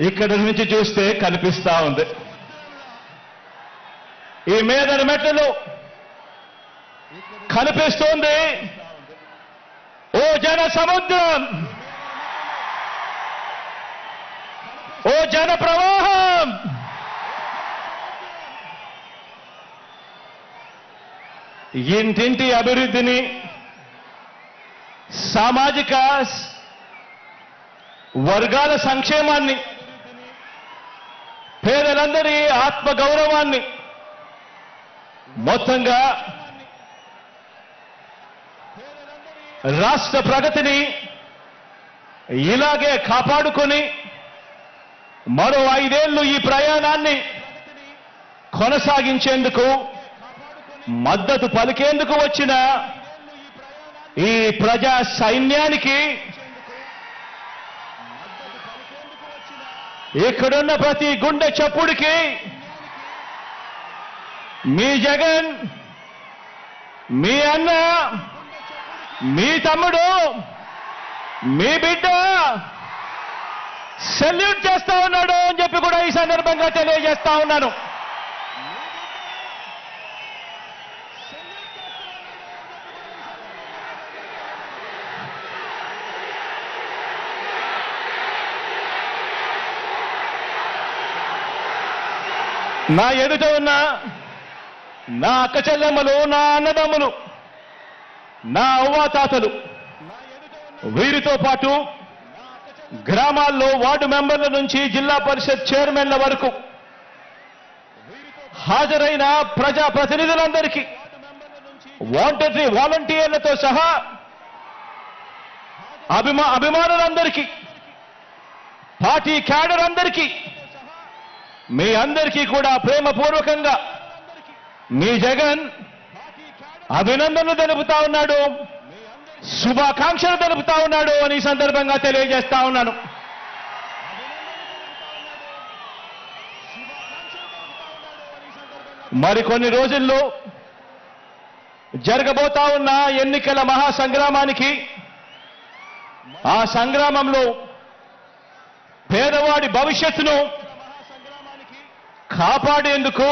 ఇక్కడి నుంచి చూస్తే కనిపిస్తా ఉంది. ఈ మీదటి మెట్టలు కనిపిస్తోంది ఓ జన సముద్రం, ఓ జన ప్రవాహం. ఇంటింటి అభివృద్ధిని, సామాజిక వర్గాల సంక్షేమాన్ని, పేదలందరి ఆత్మగౌరవాన్ని, మొత్తంగా రాష్ట్ర ప్రగతిని ఇలాగే కాపాడుకొని మరో 5 ఏళ్లు ఈ ప్రయాణాన్ని కొనసాగించేందుకు మద్దతు పలికేందుకు వచ్చిన ఈ ప్రజా సైన్యానికి, ఇక్కడున్న ప్రతి గుండె చప్పుడికి మీ జగన్, మీ అన్న, మీ తమ్ముడు, మీ బిడ్డ సెల్యూట్ చేస్తా ఉన్నాడు అని చెప్పి కూడా ఈ సందర్భంగా తెలియజేస్తా ఉన్నాను. నా ఎదుట ఉన్న నా అక్క చెల్లెమ్మలు, నా అన్నదమ్ములు, నా అవ్వాతాతలు, వీరితో పాటు గ్రామాల్లో వార్డు మెంబర్ల నుంచి జిల్లా పరిషత్ చైర్మన్ల వరకు హాజరైన ప్రజా ప్రతినిధులందరికీ, వాలంటీర్లతో సహా అభిమానులందరికీ, పార్టీ క్యాడర్ అందరికీ, మీ అందరికీ కూడా ప్రేమపూర్వకంగా మీ జగన్ అభినందనలు తెలుపుతా ఉన్నాడు, శుభాకాంక్షలు తెలుపుతా ఉన్నాడు అని ఈ సందర్భంగా తెలియజేస్తా ఉన్నాను. మరికొన్ని రోజుల్లో జరగబోతా ఉన్న ఎన్నికల మహాసంగ్రామానికి, ఆ సంగ్రామంలో పేదవాడి భవిష్యత్తును కాపాడేందుకు,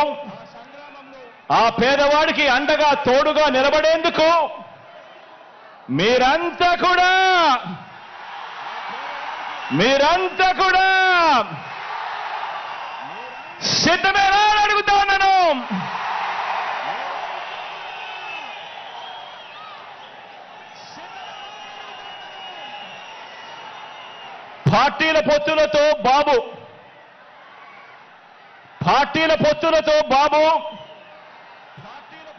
ఆ పేదవాడికి అండగా తోడుగా నిలబడేందుకు మీరంతా కూడా సిద్ధమేనా అని అడుగుతా ఉన్నాను. పార్టీల పొత్తులతో బాబు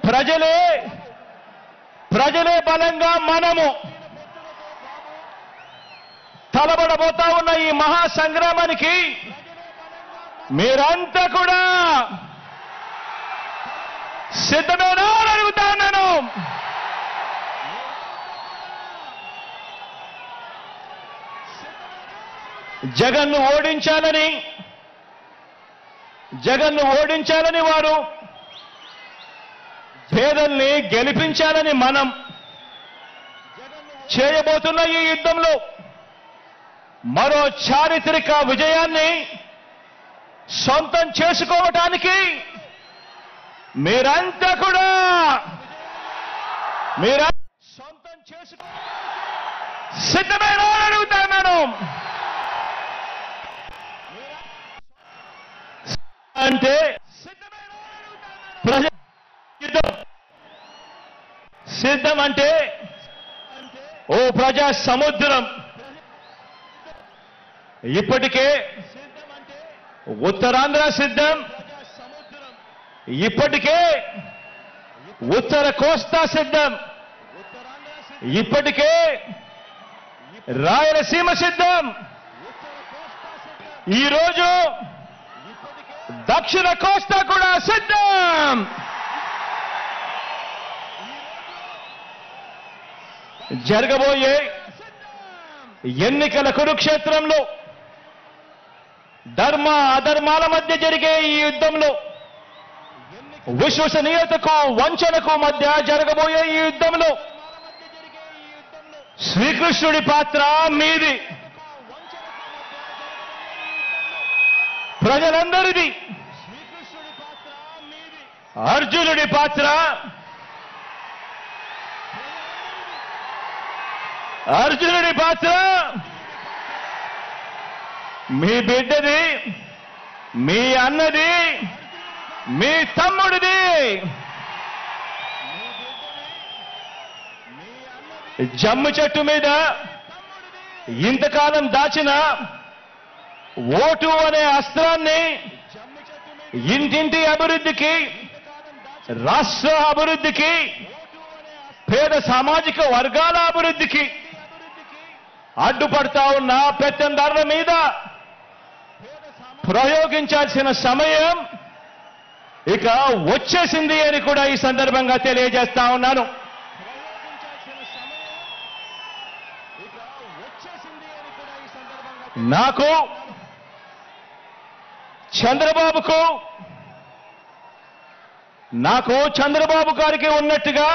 ప్రజలే బలంగా మనము తలబడబోతా ఉన్న ఈ మహాసంగ్రామానికి మీరంతా కూడా సిద్ధమేనా అని అడుగుతా ఉన్నాను. జగన్ను ఓడించాలని వారు, పేదల్ని గెలిపించాలని మనం చేయబోతున్న ఈ యుద్ధంలో మరో చారిత్రక విజయాన్ని సొంతం చేసుకోవటానికి మీరంతా కూడా సొంతం సిద్ధమేనా అని అడుగుతున్నాను. అంటే సిద్ధం అంటే ఓ ప్రజా సముద్రం. ఇప్పటికే ఉత్తరాంధ్ర సిద్ధం, ఇప్పటికే ఉత్తర కోస్తా సిద్ధం, ఇప్పటికే రాయలసీమ సిద్ధం, ఈరోజు దక్షిణ కోస్తా కూడా సిద్ధం. జరగబోయే ఎన్నికల కురుక్షేత్రంలో, ధర్మ అధర్మాల మధ్య జరిగే ఈ యుద్ధంలో, విశ్వసనీయతకు వంచనకు మధ్య జరగబోయే ఈ యుద్ధంలో శ్రీకృష్ణుడి పాత్ర మీది. ప్రజలందరిది. అర్జునుడి పాత్ర అర్జునుడి పాత్ర మీ బిడ్డది, మీ అన్నది, మీ తమ్ముడిది. జమ్ము చెట్టు మీద ఇంతకాలం దాచిన ఓటు అనే అస్త్రాన్ని ఇంటింటి అభివృద్ధికి, రాష్ట్ర అభివృద్ధికి, పేద సామాజిక వర్గాల అభివృద్ధికి అడ్డుపడతా ఉన్న పెత్తందారుల మీద ప్రయోగించాల్సిన సమయం ఇక వచ్చేసింది అని కూడా ఈ సందర్భంగా తెలియజేస్తా ఉన్నాను. నాకు చంద్రబాబు గారికి ఉన్నట్టుగా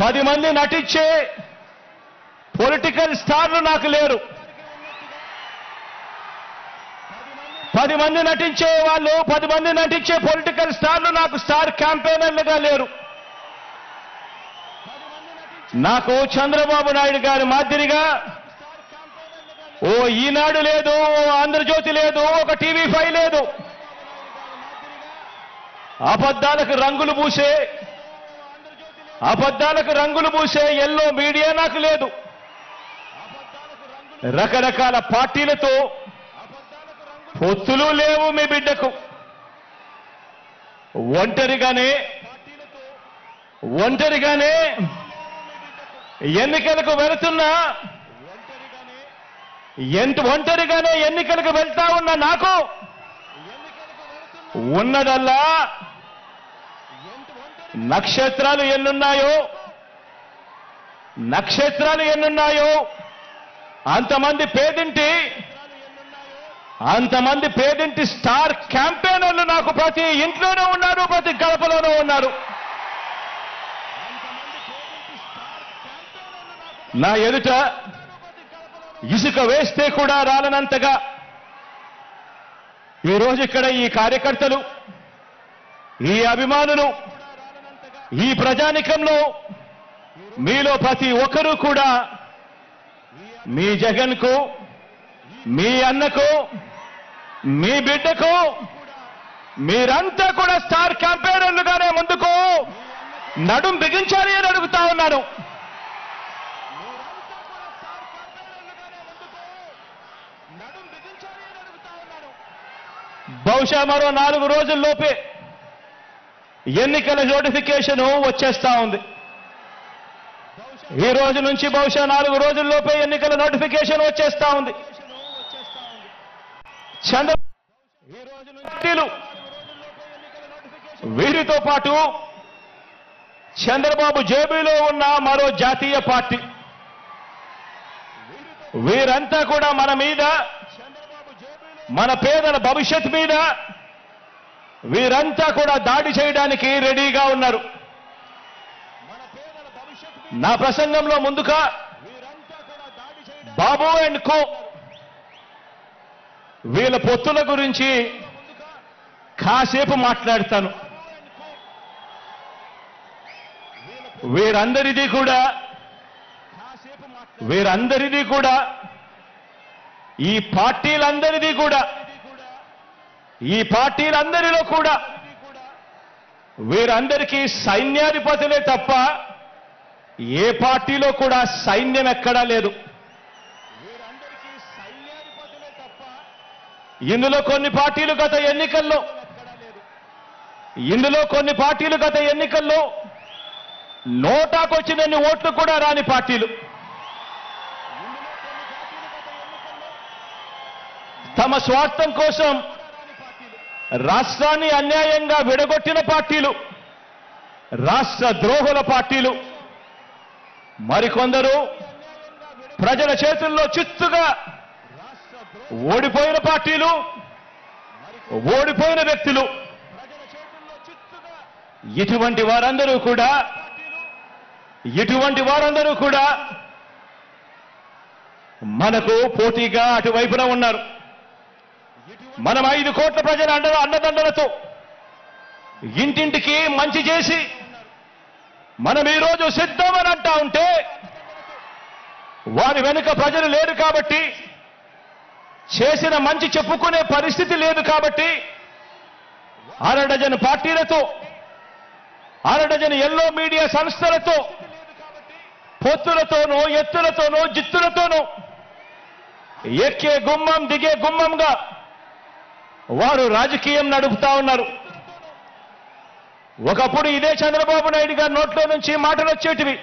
10 మంది నటించే పొలిటికల్ స్టార్లు నాకు లేరు. 10 మంది నటించే వాళ్ళు, 10 మంది నటించే పొలిటికల్ స్టార్లు నాకు స్టార్ క్యాంపెయినర్లుగా లేరు. నాకు చంద్రబాబు నాయుడు గారి మాదిరిగా ఓ ఈనాడు లేదు, ఓ ఆంధ్రజ్యోతి లేదు, ఒక టీవీ5 లేదు. అబద్ధాలకు రంగులు పూసే ఎల్లో మీడియా నాకు లేదు. రకరకాల పార్టీలతో పొత్తులు లేవు మీ బిడ్డకు. ఒంటరిగానే ఎన్నికలకు వెళుతున్నా, ఒంటరిగానే ఎన్నికలకు వెళ్తా ఉన్న నాకు ఉన్నదల్లా నక్షత్రాలు ఎన్నున్నాయో అంతమంది పేదింటి స్టార్ క్యాంపెయినర్లు నాకు ప్రతి ఇంట్లోనూ ఉన్నారు, ప్రతి గడపలోనూ ఉన్నారు. నా ఎదుట ఇసుక వేస్తే కూడా రాలనంతగా ఈరోజు ఇక్కడ ఈ కార్యకర్తలు, ఈ అభిమానులు, ఈ ప్రజానికంలో మీలో ప్రతి ఒక్కరూ కూడా మీ జగన్కు, మీ అన్నకు, మీ బిడ్డకు మీరంతా కూడా స్టార్ క్యాంపెయినర్లుగానే ముందుకు నడుం బిగించాలి అని అడుగుతా ఉన్నాను. బహుశా మరో 4 రోజుల్లోపే ఎన్నికల నోటిఫికేషన్ వచ్చేస్తా ఉంది. ఈ రోజు నుంచి బహుశా 4 రోజుల్లోపే ఎన్నికల నోటిఫికేషన్ వచ్చేస్తా ఉంది. వీరితో పాటు చంద్రబాబు జేబులో ఉన్న మరో జాతీయ పార్టీ, వీరంతా కూడా మన మీద, మన పేదల భవిష్యత్ మీద వీరంతా కూడా దాడి చేయడానికి రెడీగా ఉన్నారు. నా ప్రసంగంలో ముందుగా బాబు అండ్ కో వీళ్ళ పొత్తుల గురించి కాసేపు మాట్లాడతాను. వీరందరిది కూడా ఈ పార్టీలందరిలో కూడా వీరందరికీ సైన్యాధిపతులే తప్ప ఏ పార్టీలో కూడా సైన్యం ఎక్కడా లేదు. ఇందులో కొన్ని పార్టీలు గత ఎన్నికల్లో నోటాకొచ్చినన్ని ఓట్లు కూడా రాని పార్టీలు, తమ స్వార్థం కోసం రాష్ట్రాన్ని అన్యాయంగా విడగొట్టిన పార్టీలు, రాష్ట్ర ద్రోహుల పార్టీలు, మరికొందరు ప్రజల చేతుల్లో చిత్తుగా ఓడిపోయిన పార్టీలు, ఓడిపోయిన వ్యక్తులు. ఇటువంటి వారందరూ కూడా మనకు పోటీగా అటువైపున ఉన్నారు. మనం 5 కోట్ల ప్రజల అండదండలతో ఇంటింటికి మంచి చేసి మనం ఈరోజు సిద్ధమని అంటా ఉంటే వారి వెనుక ప్రజలు లేరు కాబట్టి, చేసిన మంచి చెప్పుకునే పరిస్థితి లేదు కాబట్టి, అరడజను పార్టీలతో, అరడజను ఎల్లో మీడియా సంస్థలతో, పొత్తులతోనూ, ఎత్తులతోనూ, జిత్తులతోనూ ఎక్కే గుమ్మం దిగే గుమ్మంగా వారు రాజకీయం నడుపుతా ఉన్నారు. ఒకప్పుడు ఇదే చంద్రబాబు నాయుడు గారి నోట్లో నుంచి మాటలు వచ్చేటివి.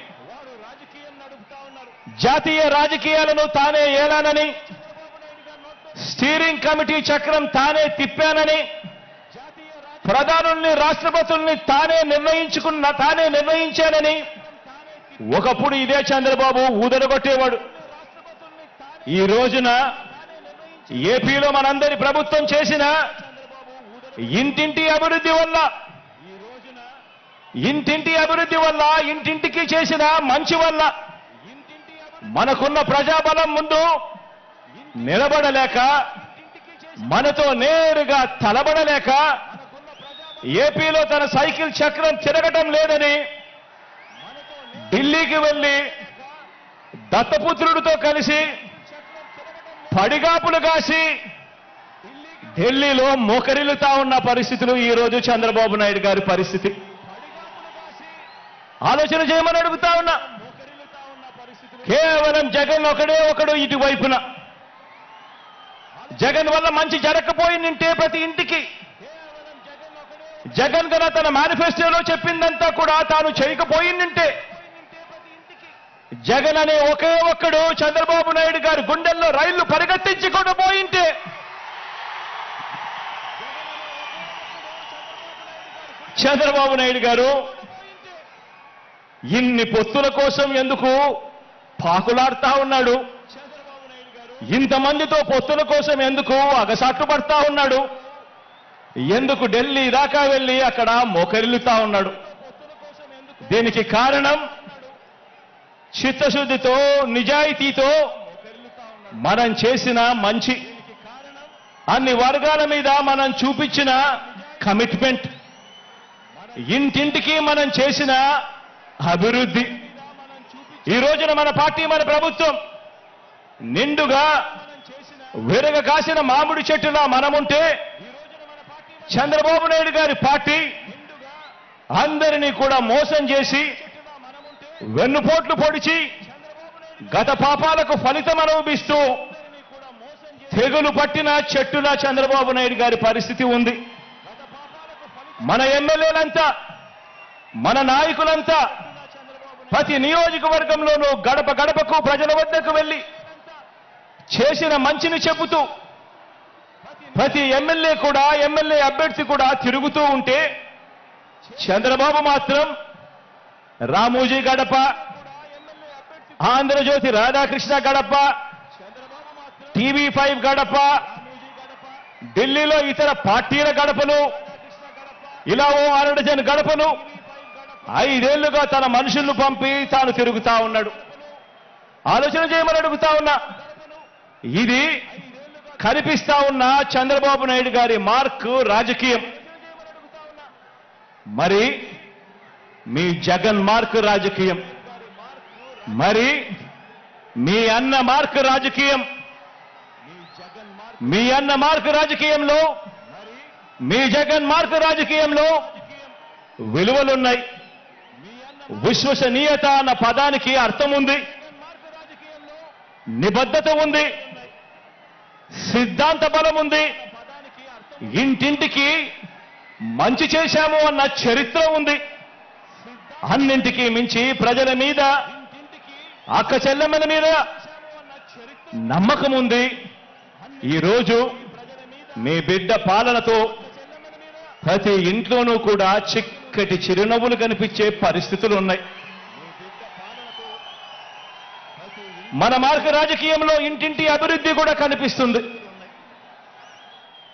జాతీయ రాజకీయాలను తానే ఏలానని, స్టీరింగ్ కమిటీ చక్రం తానే తిప్పానని, ప్రధానుల్ని, రాష్ట్రపతుల్ని తానే నిర్ణయించానని ఒకప్పుడు ఇదే చంద్రబాబు ఊదరగొట్టేవాడు. ఈ రోజున ఏపీలో మనందరి ప్రభుత్వం చేసిన ఇంటింటి అభివృద్ధి వల్ల, ఇంటింటికి చేసిన మంచి వల్ల మనకున్న ప్రజాబలం ముందు నిలబడలేక, మనతో నేరుగా తలబడలేక, ఏపీలో తన సైకిల్ చక్రం తిరగటం లేదని ఢిల్లీకి వెళ్లి దత్తపుత్రుడితో కలిసి పడిగాపులు కాసి ఢిల్లీలో మోకరిల్లుతా ఉన్న పరిస్థితులు ఈ రోజు చంద్రబాబు నాయుడు గారి పరిస్థితి. ఆలోచన చేయమని అడుగుతా ఉన్నా. కేవలం జగన్ ఒకడు ఇటువైపున. జగన్ వల్ల మంచి జరగకపోయిందంటే ప్రతి ఇంటికి, జగన్ గన తన మేనిఫెస్టోలో చెప్పిందంతా కూడా తాను చేయకపోయిందంటే, జగన్ అనే ఒకే ఒక్కడు చంద్రబాబు నాయుడు గారి గుండెల్లో రైళ్లు పరిగెత్తించుకొని పోయింటే, చంద్రబాబు నాయుడు గారు ఇన్ని పొత్తుల కోసం ఎందుకు పాకులాడుతా ఉన్నాడు? ఇంతమందితో పొత్తుల కోసం ఎందుకు అగసాట్లు పడతా ఉన్నాడు? ఎందుకు ఢిల్లీ దాకా వెళ్లి అక్కడ మోకరిల్లుతా ఉన్నాడు? దీనికి కారణం చిత్తశుద్ధితో, నిజాయితీతో మనం చేసిన మంచి, అన్ని వర్గాల మీద మనం చూపించిన కమిట్మెంట్, ఇంటింటికి మనం చేసిన అభివృద్ధి. ఈ రోజున మన పార్టీ, మన ప్రభుత్వం నిండుగా విరగ కాసిన మామిడి చెట్టులా మనముంటే, చంద్రబాబు నాయుడు గారి పార్టీ అందరినీ కూడా మోసం చేసి, వెన్నుపోట్లు పొడిచి, గత పాపాలకు ఫలితం అనుభవిస్తూ తెగులు పట్టిన చెట్టులా చంద్రబాబు నాయుడు గారి పరిస్థితి ఉంది. మన ఎమ్మెల్యేలంతా, మన నాయకులంతా ప్రతి నియోజకవర్గంలోనూ గడప గడపకు ప్రజల వద్దకు వెళ్లి చేసిన మంచిని చెబుతూ, ప్రతి ఎమ్మెల్యే అభ్యర్థి కూడా తిరుగుతూ ఉంటే, చంద్రబాబు మాత్రం రామోజీ గడప, ఆంధ్రజ్యోతి రాధాకృష్ణ గడప, టీవీ5 గడప, ఢిల్లీలో ఇతర పార్టీల గడపలు, ఇలా ఓ 6 డజన్ గడపలు 5 ఏళ్లుగా తన మనుషులను పంపి తాను తిరుగుతా ఉన్నాడు. ఆలోచన చేయమని అడుగుతా ఉన్నా. ఇది కనిపిస్తా ఉన్న చంద్రబాబు నాయుడు గారి మార్కు రాజకీయం. మరి మీ జగన్ మార్కు రాజకీయం, మరి మీ అన్న మార్కు రాజకీయం. మీ అన్న మార్కు రాజకీయంలో, మీ జగన్ మార్కు రాజకీయంలో విలువలున్నాయి. విశ్వసనీయత అన్న పదానికి అర్థం ఉంది, నిబద్ధత ఉంది, సిద్ధాంత బలం ఉంది, ఇంటింటికి మంచి చేశాము అన్న చరిత్ర ఉంది. అన్నింటికీ మించి ప్రజల మీద, అక్క చెల్లెమ్మల మీద నమ్మకం ఉంది. ఈరోజు మీ బిడ్డ పాలనతో ప్రతి ఇంట్లోనూ కూడా చిక్కటి చిరునవ్వులు కనిపించే పరిస్థితులు ఉన్నాయి. మన మార్గ రాజకీయంలో ఇంటింటి అభివృద్ధి కూడా కనిపిస్తుంది.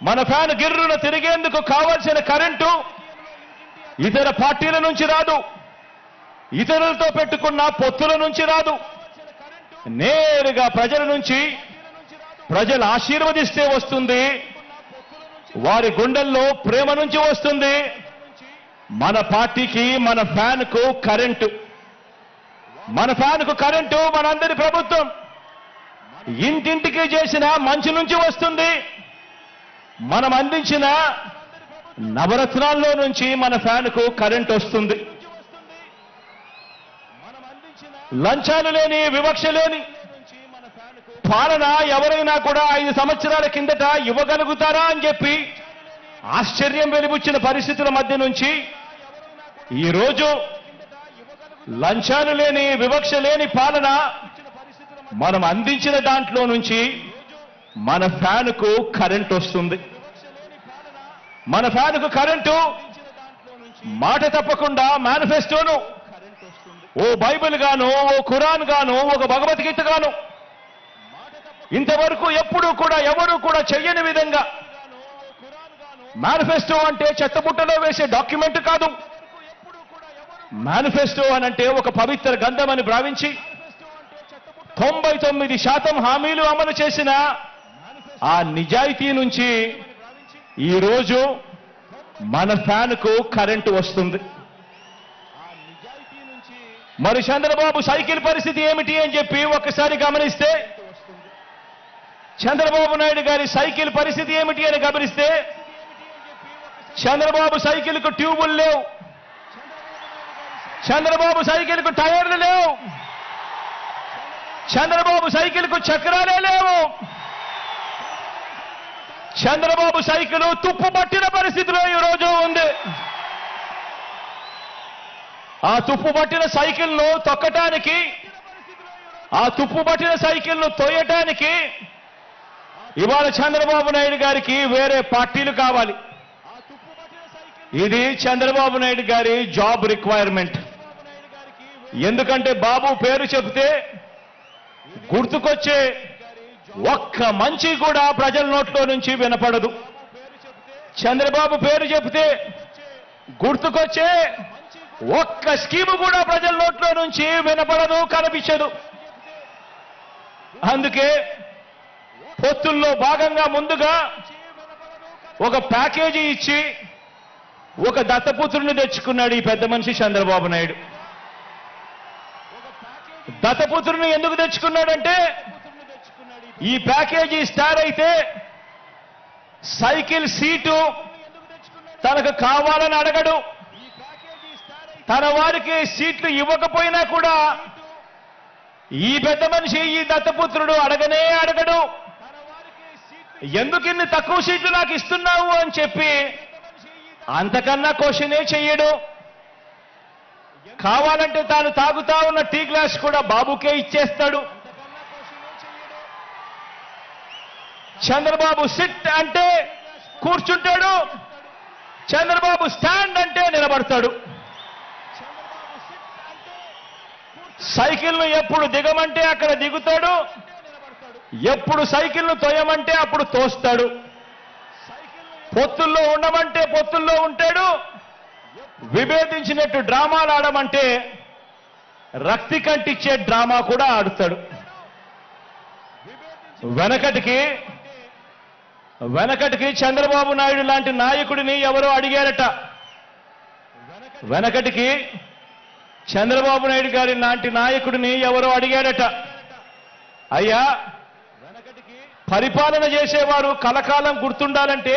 మన ఫ్యాన్ గిర్రున తిరిగేందుకు కావాల్సిన కరెంటు ఇతర పార్టీల నుంచి రాదు, ఇతరులతో పెట్టుకున్న పొత్తుల నుంచి రాదు, నేరుగా ప్రజల నుంచి, ప్రజలు ఆశీర్వదిస్తే వస్తుంది. వారి గుండెల్లో ప్రేమ నుంచి వస్తుంది. మన పార్టీకి, మన ఫ్యాన్కు కరెంటు, మన ఫ్యాన్కు కరెంటు మనందరి ప్రభుత్వం. ఇంటింటికి చేసిన మంచి నుంచి వస్తుంది. మనం అందించిన నవరత్నాల్లో నుంచి మన ఫ్యాన్కు కరెంట్ వస్తుంది. లంచాలు లేని, వివక్ష లేని పాలన ఎవరైనా కూడా 5 సంవత్సరాల కిందట ఇవ్వగలుగుతారా అని చెప్పి ఆశ్చర్యం వెలిబుచ్చిన పరిస్థితుల మధ్య నుంచి ఈరోజు లంచాలు లేని, వివక్ష లేని పాలన మనం అందించిన దాంట్లో నుంచి మన ఫ్యాన్కు కరెంట్ వస్తుంది. మన ఫ్యాన్కు కరెంటు మాట తప్పకుండా మేనిఫెస్టోను ఓ బైబిల్ గాను, ఓ ఖురాన్ గాను, ఒక భగవద్గీత గాను ఇంతవరకు ఎప్పుడూ కూడా ఎవరూ కూడా చెయ్యని విధంగా, మేనిఫెస్టో అంటే చెత్తబుట్టలో వేసే డాక్యుమెంట్ కాదు. మేనిఫెస్టో అనంటే ఒక పవిత్ర గ్రంథం అని భావించి 99% హామీలు అమలు చేసిన ఆ నిజాయితీ నుంచి ఈరోజు మన ఫ్యాన్కు కరెంటు వస్తుంది. మరి చంద్రబాబు సైకిల్ పరిస్థితి ఏమిటి అని చెప్పి ఒక్కసారి గమనిస్తే, చంద్రబాబు నాయుడు గారి సైకిల్ పరిస్థితి ఏమిటి అని గమనిస్తే, చంద్రబాబు సైకిల్కు ట్యూబులు లేవు, చంద్రబాబు సైకిల్కు టైర్లు లేవు, చంద్రబాబు సైకిల్కు చక్రాలే లేవు. చంద్రబాబు సైకిల్ తుప్పు పట్టిన పరిస్థితిలో ఈరోజు ఉంది. ఆ తుప్పు పట్టిన సైకిల్ను తొక్కటానికి, ఆ తుప్పు పట్టిన సైకిల్ను తోయటానికి ఇవాళ చంద్రబాబు నాయుడు గారికి వేరే పార్టీలు కావాలి. ఇది చంద్రబాబు నాయుడు గారి జాబ్ రిక్వైర్మెంట్. ఎందుకంటే బాబు పేరు చెబితే గుర్తుకొచ్చే ఒక్క మంచి కూడా ప్రజల నోట్లో నుంచి వినపడదు. చంద్రబాబు పేరు చెబితే గుర్తుకొచ్చే ఒక్క స్కీము కూడా ప్రజల నోట్లో నుంచి వినపడదు, కనిపించదు. అందుకే పొత్తుల్లో భాగంగా ముందుగా ఒక ప్యాకేజీ ఇచ్చి ఒక దత్తపుత్రుని తెచ్చుకున్నాడు ఈ పెద్ద మనిషి చంద్రబాబు నాయుడు. దత్తపుత్రుని ఎందుకు తెచ్చుకున్నాడంటే, ఈ ప్యాకేజీ స్టార్ అయితే సైకిల్ సీటు తనకు కావాలని అడగడు, తన వారికి సీట్లు ఇవ్వకపోయినా కూడా ఈ పెద్ద మనిషి, ఈ దత్తపుత్రుడు అడగనే అడగడు. ఎందుకు ఇన్ని తక్కువ సీట్లు నాకు ఇస్తున్నావు అని చెప్పి అంతకన్నా క్వశ్చనే చెయ్యడు. కావాలంటే తాను తాగుతా ఉన్న టీ గ్లాస్ కూడా బాబుకే ఇచ్చేస్తాడు. చంద్రబాబు సిట్ అంటే కూర్చుంటాడు, చంద్రబాబు స్టాండ్ అంటే నిలబడతాడు. సైకిల్ను ఎప్పుడు దిగమంటే అక్కడ దిగుతాడు, ఎప్పుడు సైకిల్ను తోయమంటే అప్పుడు తోస్తాడు. పొత్తుల్లో ఉండమంటే పొత్తుల్లో ఉంటాడు, విభేదించినట్టు డ్రామాలు ఆడమంటే రక్తి కంటిచ్చే డ్రామా కూడా ఆడుతాడు. వెనకటికి చంద్రబాబు నాయుడు లాంటి నాయకుడిని ఎవరో అడిగారట. వెనకటికి చంద్రబాబు నాయుడు గారి లాంటి నాయకుడిని ఎవరో అడిగారట, అయ్యా పరిపాలన చేసేవారు కలకాలం గుర్తుండాలంటే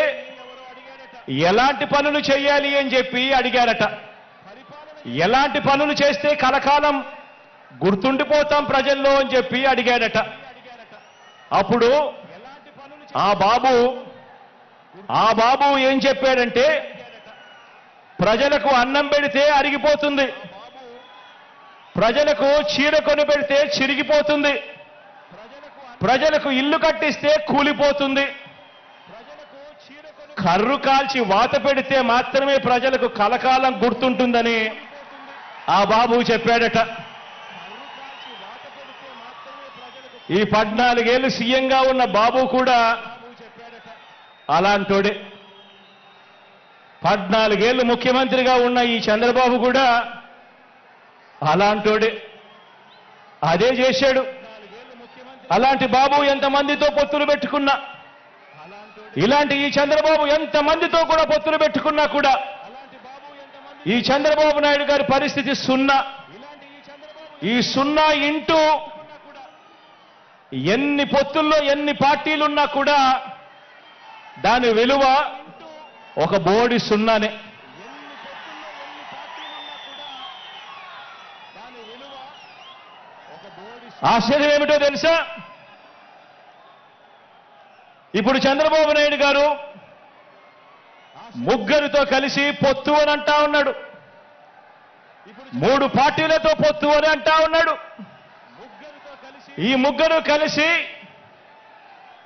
ఎలాంటి పనులు చేయాలి అని చెప్పి అడిగారట. ఎలాంటి పనులు చేస్తే కలకాలం గుర్తుండిపోతాం ప్రజల్లో అని చెప్పి అడిగారట. అప్పుడు ఆ బాబు ఏం చెప్పాడంటే, ప్రజలకు అన్నం పెడితే అరిగిపోతుంది, ప్రజలకు చీర కొని పెడితే చిరిగిపోతుంది, ప్రజలకు ఇల్లు కట్టిస్తే కూలిపోతుంది, కర్రు కాల్చి వాత పెడితే మాత్రమే ప్రజలకు కలకాలం గుర్తుంటుందని ఆ బాబు చెప్పాడట. ఈ 14 ఏళ్ళు సీఎంగా ఉన్న బాబు కూడా అలాంటోడే. 14 ఏళ్ళు ముఖ్యమంత్రిగా ఉన్న ఈ చంద్రబాబు కూడా అలాంటోడే. అదే చేశాడు. అలాంటి బాబు ఎంతమందితో పొత్తులు పెట్టుకున్నా ఇలాంటి ఈ చంద్రబాబు ఎంతమందితో కూడా పొత్తులు పెట్టుకున్నా కూడా ఈ చంద్రబాబు నాయుడు గారి పరిస్థితి సున్నా. ఈ సున్నా ఇంటూ ఎన్ని పొత్తుల్లో ఎన్ని పార్టీలున్నా కూడా దాని విలువ ఒక బోడి సున్నానే. ఆశ్చర్యం ఏమిటో తెలుసా? ఇప్పుడు చంద్రబాబు నాయుడు గారు ముగ్గురితో కలిసి పొత్తు అని అంటా ఉన్నాడు. 3 పార్టీలతో పొత్తు అని అంటా ఉన్నాడు. ఈ ముగ్గురు కలిసి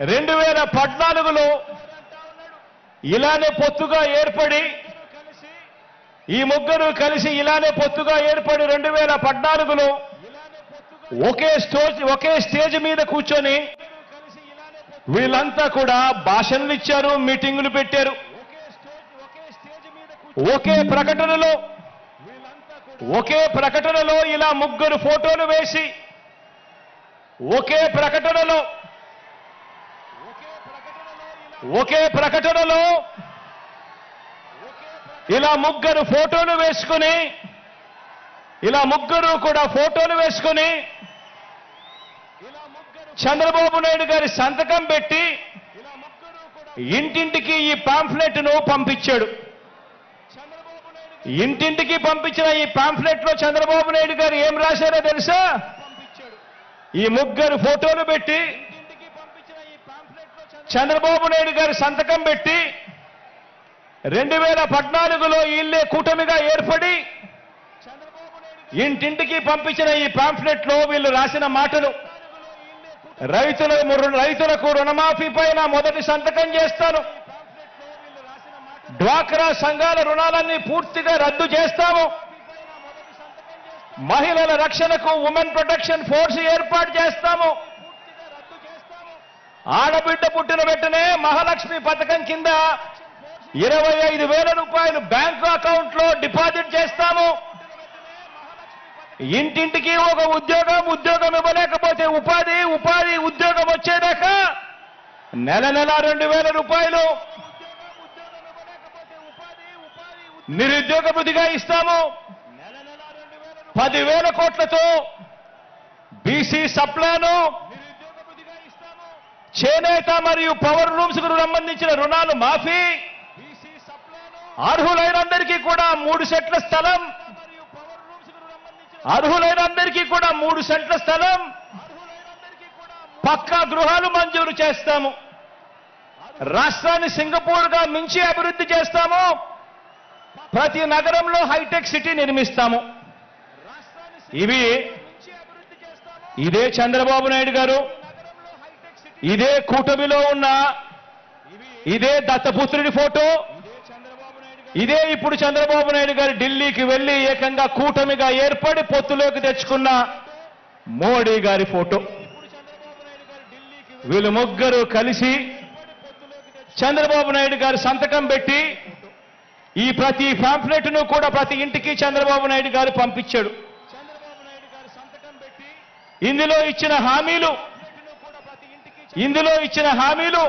2014లో ఇలానే పొత్తుగా ఏర్పడి ఈ ముగ్గురు కలిసి ఇలానే పొత్తుగా ఏర్పడి 2014లో ఒకే స్టేజ్ మీద కూర్చొని వీళ్ళంతా కూడా భాషణలు ఇచ్చారు, మీటింగులు పెట్టారు. ఒకే ప్రకటనలో ఇలా ముగ్గురు ఫోటోలు వేసి ఒకే ప్రకటనలో ఇలా ముగ్గురు ఫోటోలు వేసుకుని ఇలా ముగ్గురు కూడా ఫోటోలు వేసుకుని చంద్రబాబు నాయుడు గారి సంతకం పెట్టి ఇంటింటికి ఈ పాంఫ్లెట్ ను పంపించాడు. ఇంటింటికి పంపించిన ఈ పాంఫ్లెట్ లో చంద్రబాబు నాయుడు గారు ఏం రాశారో తెలుసా? ఈ ముగ్గురు ఫోటోలు పెట్టి చంద్రబాబు నాయుడు గారి సంతకం పెట్టి 2014లో వీళ్ళే కూటమిగా ఏర్పడి ఇంటింటికి పంపించిన ఈ పాంఫ్లెట్ లో వీళ్ళు రాసిన మాటలు, రైతులకు రుణమాఫీ పైన మొదటి సంతకం చేస్తాను, డ్వాక్రా సంఘాల రుణాలన్నీ పూర్తిగా రద్దు చేస్తాము, మహిళల రక్షణకు ఉమెన్ ప్రొటెక్షన్ ఫోర్స్ ఏర్పాటు చేస్తాము, ఆడబిడ్డ పుట్టిన వెంటనే మహాలక్ష్మి పథకం కింద 25,000 రూపాయలు బ్యాంకు అకౌంట్ లో డిపాజిట్ చేస్తాము, ఇంటింటికి ఒక ఉద్యోగం ఇవ్వలేకపోతే ఉపాధి ఉద్యోగం వచ్చేదాకా నెల 2,000 రూపాయలు నిరుద్యోగ భృతిగా ఇస్తాము, 10,000 కోట్లతో బీసీ సప్లాను, చేనేత మరియు పవర్ లూమ్స్ కు సంబంధించిన రుణాలు మాఫీ, అర్హులైనందరికీ కూడా 3 సెంట్ల స్థలం, అర్హులైనందరికీ కూడా 3 సెంట్ల స్థలం, పక్కా గృహాలు మంజూరు చేస్తాము, రాష్ట్రాన్ని సింగపూర్ గా మించి అభివృద్ధి చేస్తాము, ప్రతి నగరంలో హైటెక్ సిటీ నిర్మిస్తాము. ఇదే చంద్రబాబు నాయుడు గారు, ఇదే కూటమిలో ఉన్న ఇదే దత్తపుత్రుడి ఫోటో, ఇదే ఇప్పుడు చంద్రబాబు నాయుడు గారు ఢిల్లీకి వెళ్లి ఏకంగా కూటమిగా ఏర్పడి పొత్తులోకి తెచ్చుకున్న మోడీ గారి ఫోటో. వీళ్ళు ముగ్గురు కలిసి చంద్రబాబు నాయుడు గారు సంతకం పెట్టి ఈ ప్రతి పాంఫ్లెట్ ను కూడా ప్రతి ఇంటికి చంద్రబాబు నాయుడు గారు పంపించాడు. ఇందులో ఇచ్చిన హామీలు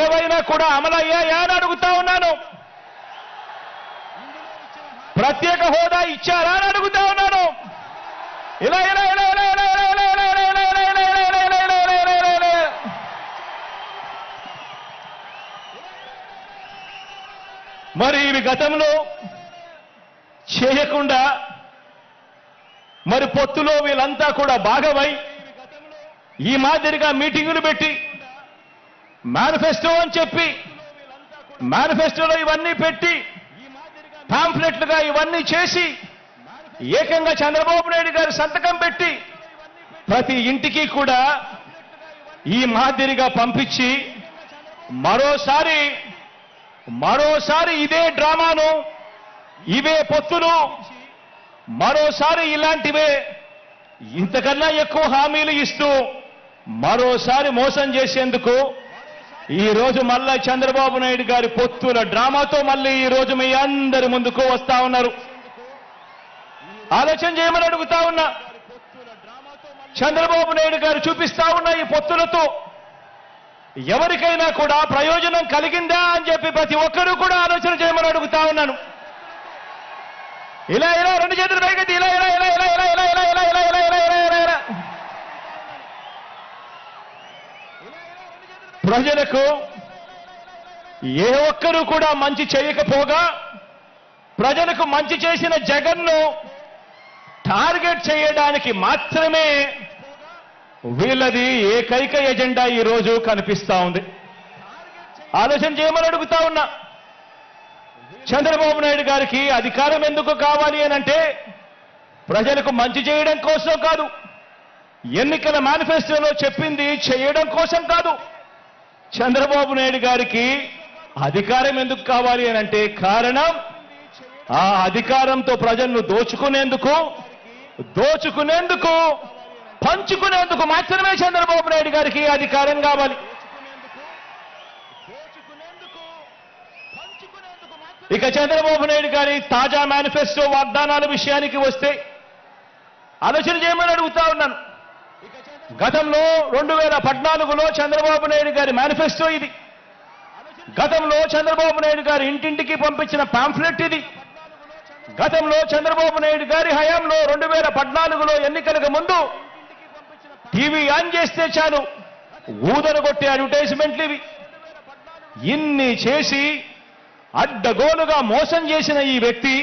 ఏవైనా కూడా అమలయ్యాయా అని అడుగుతా ఉన్నాను. ప్రత్యేక హోదా ఇచ్చారా అని అడుగుతా ఉన్నాను. మరి ఇవి గతంలో చేయకుండా మరి పొత్తులో వీళ్ళంతా కూడా భాగమై ఈ మాదిరిగా మీటింగులు పెట్టి మేనిఫెస్టో అని చెప్పి మేనిఫెస్టోలో ఇవన్నీ పెట్టి పాంఫ్లెట్లుగా ఇవన్నీ చేసి ఏకంగా చంద్రబాబు నాయుడు గారు సంతకం పెట్టి ప్రతి ఇంటికి కూడా ఈ మాదిరిగా పంపించి మరోసారి ఇదే డ్రామాను, ఇవే పొత్తులు, మరోసారి ఇలాంటివే ఇంతకన్నా ఎక్కువ హామీలు ఇస్తూ మరోసారి మోసం చేసేందుకు ఈ రోజు మళ్ళా చంద్రబాబు నాయుడు గారి పొత్తుల డ్రామాతో మళ్ళీ ఈ రోజు మీ అందరి ముందుకు వస్తా ఉన్నారు. ఆలోచన చేయమని అడుగుతా ఉన్నా. చంద్రబాబు నాయుడు గారు చూపిస్తా ఉన్న ఈ పొత్తులతో ఎవరికైనా కూడా ప్రయోజనం కలిగిందా అని చెప్పి ప్రతి ఒక్కరూ కూడా ఆలోచన చేయమని అడుగుతా ఉన్నాను. ఇలా ఇలా రెండు చేతులు పైకెత్తి ఇలా ఇలా ఇలా ఇలా ఇలా ఇలా ఇలా ఇలా ఇలా ఇలా ఇలా ఇలా ఇలా ఇలా ప్రజలకు ఏ ఒక్కరూ కూడా మంచి చేయకపోగా ప్రజలకు మంచి చేసిన జగన్ను టార్గెట్ చేయడానికి మాత్రమే వీళ్ళది ఏకైక ఎజెండా ఈ రోజు కనిపిస్తా ఉంది. ఆలోచన చేయమని అడుగుతా ఉన్నా. చంద్రబాబు నాయుడు గారికి అధికారం ఎందుకు కావాలి అనంటే ప్రజలకు మంచి చేయడం కోసం కాదు, ఎన్నికల మేనిఫెస్టోలో చెప్పింది చేయడం కోసం కాదు. చంద్రబాబు నాయుడు గారికి అధికారం ఎందుకు కావాలి అనంటే కారణం ఆ అధికారంతో ప్రజలను దోచుకునేందుకు పంచుకునేందుకు మాత్రమే చంద్రబాబు నాయుడు గారికి అధికారం కావాలి. ఇక చంద్రబాబు నాయుడు గారి తాజా మేనిఫెస్టో వాగ్దానాల విషయానికి వస్తే ఆలోచన చేయమని అడుగుతా ఉన్నాను. గతంలో 2014లో చంద్రబాబు నాయుడు గారి మేనిఫెస్టో ఇది. గతంలో చంద్రబాబు నాయుడు గారు ఇంటింటికి పంపించిన పాంఫ్లెట్ ఇది. గతంలో చంద్రబాబు నాయుడు గారి హయాంలో 2014లో ఎన్నికలకు ముందు టీవీ ఆన్ చేస్తే చాలు ఊదరగొట్టే అడ్వర్టైజ్మెంట్లు ఇవి. ఇన్ని చేసి అడ్డగోలుగా మోసం చేసిన ఈ వ్యక్తి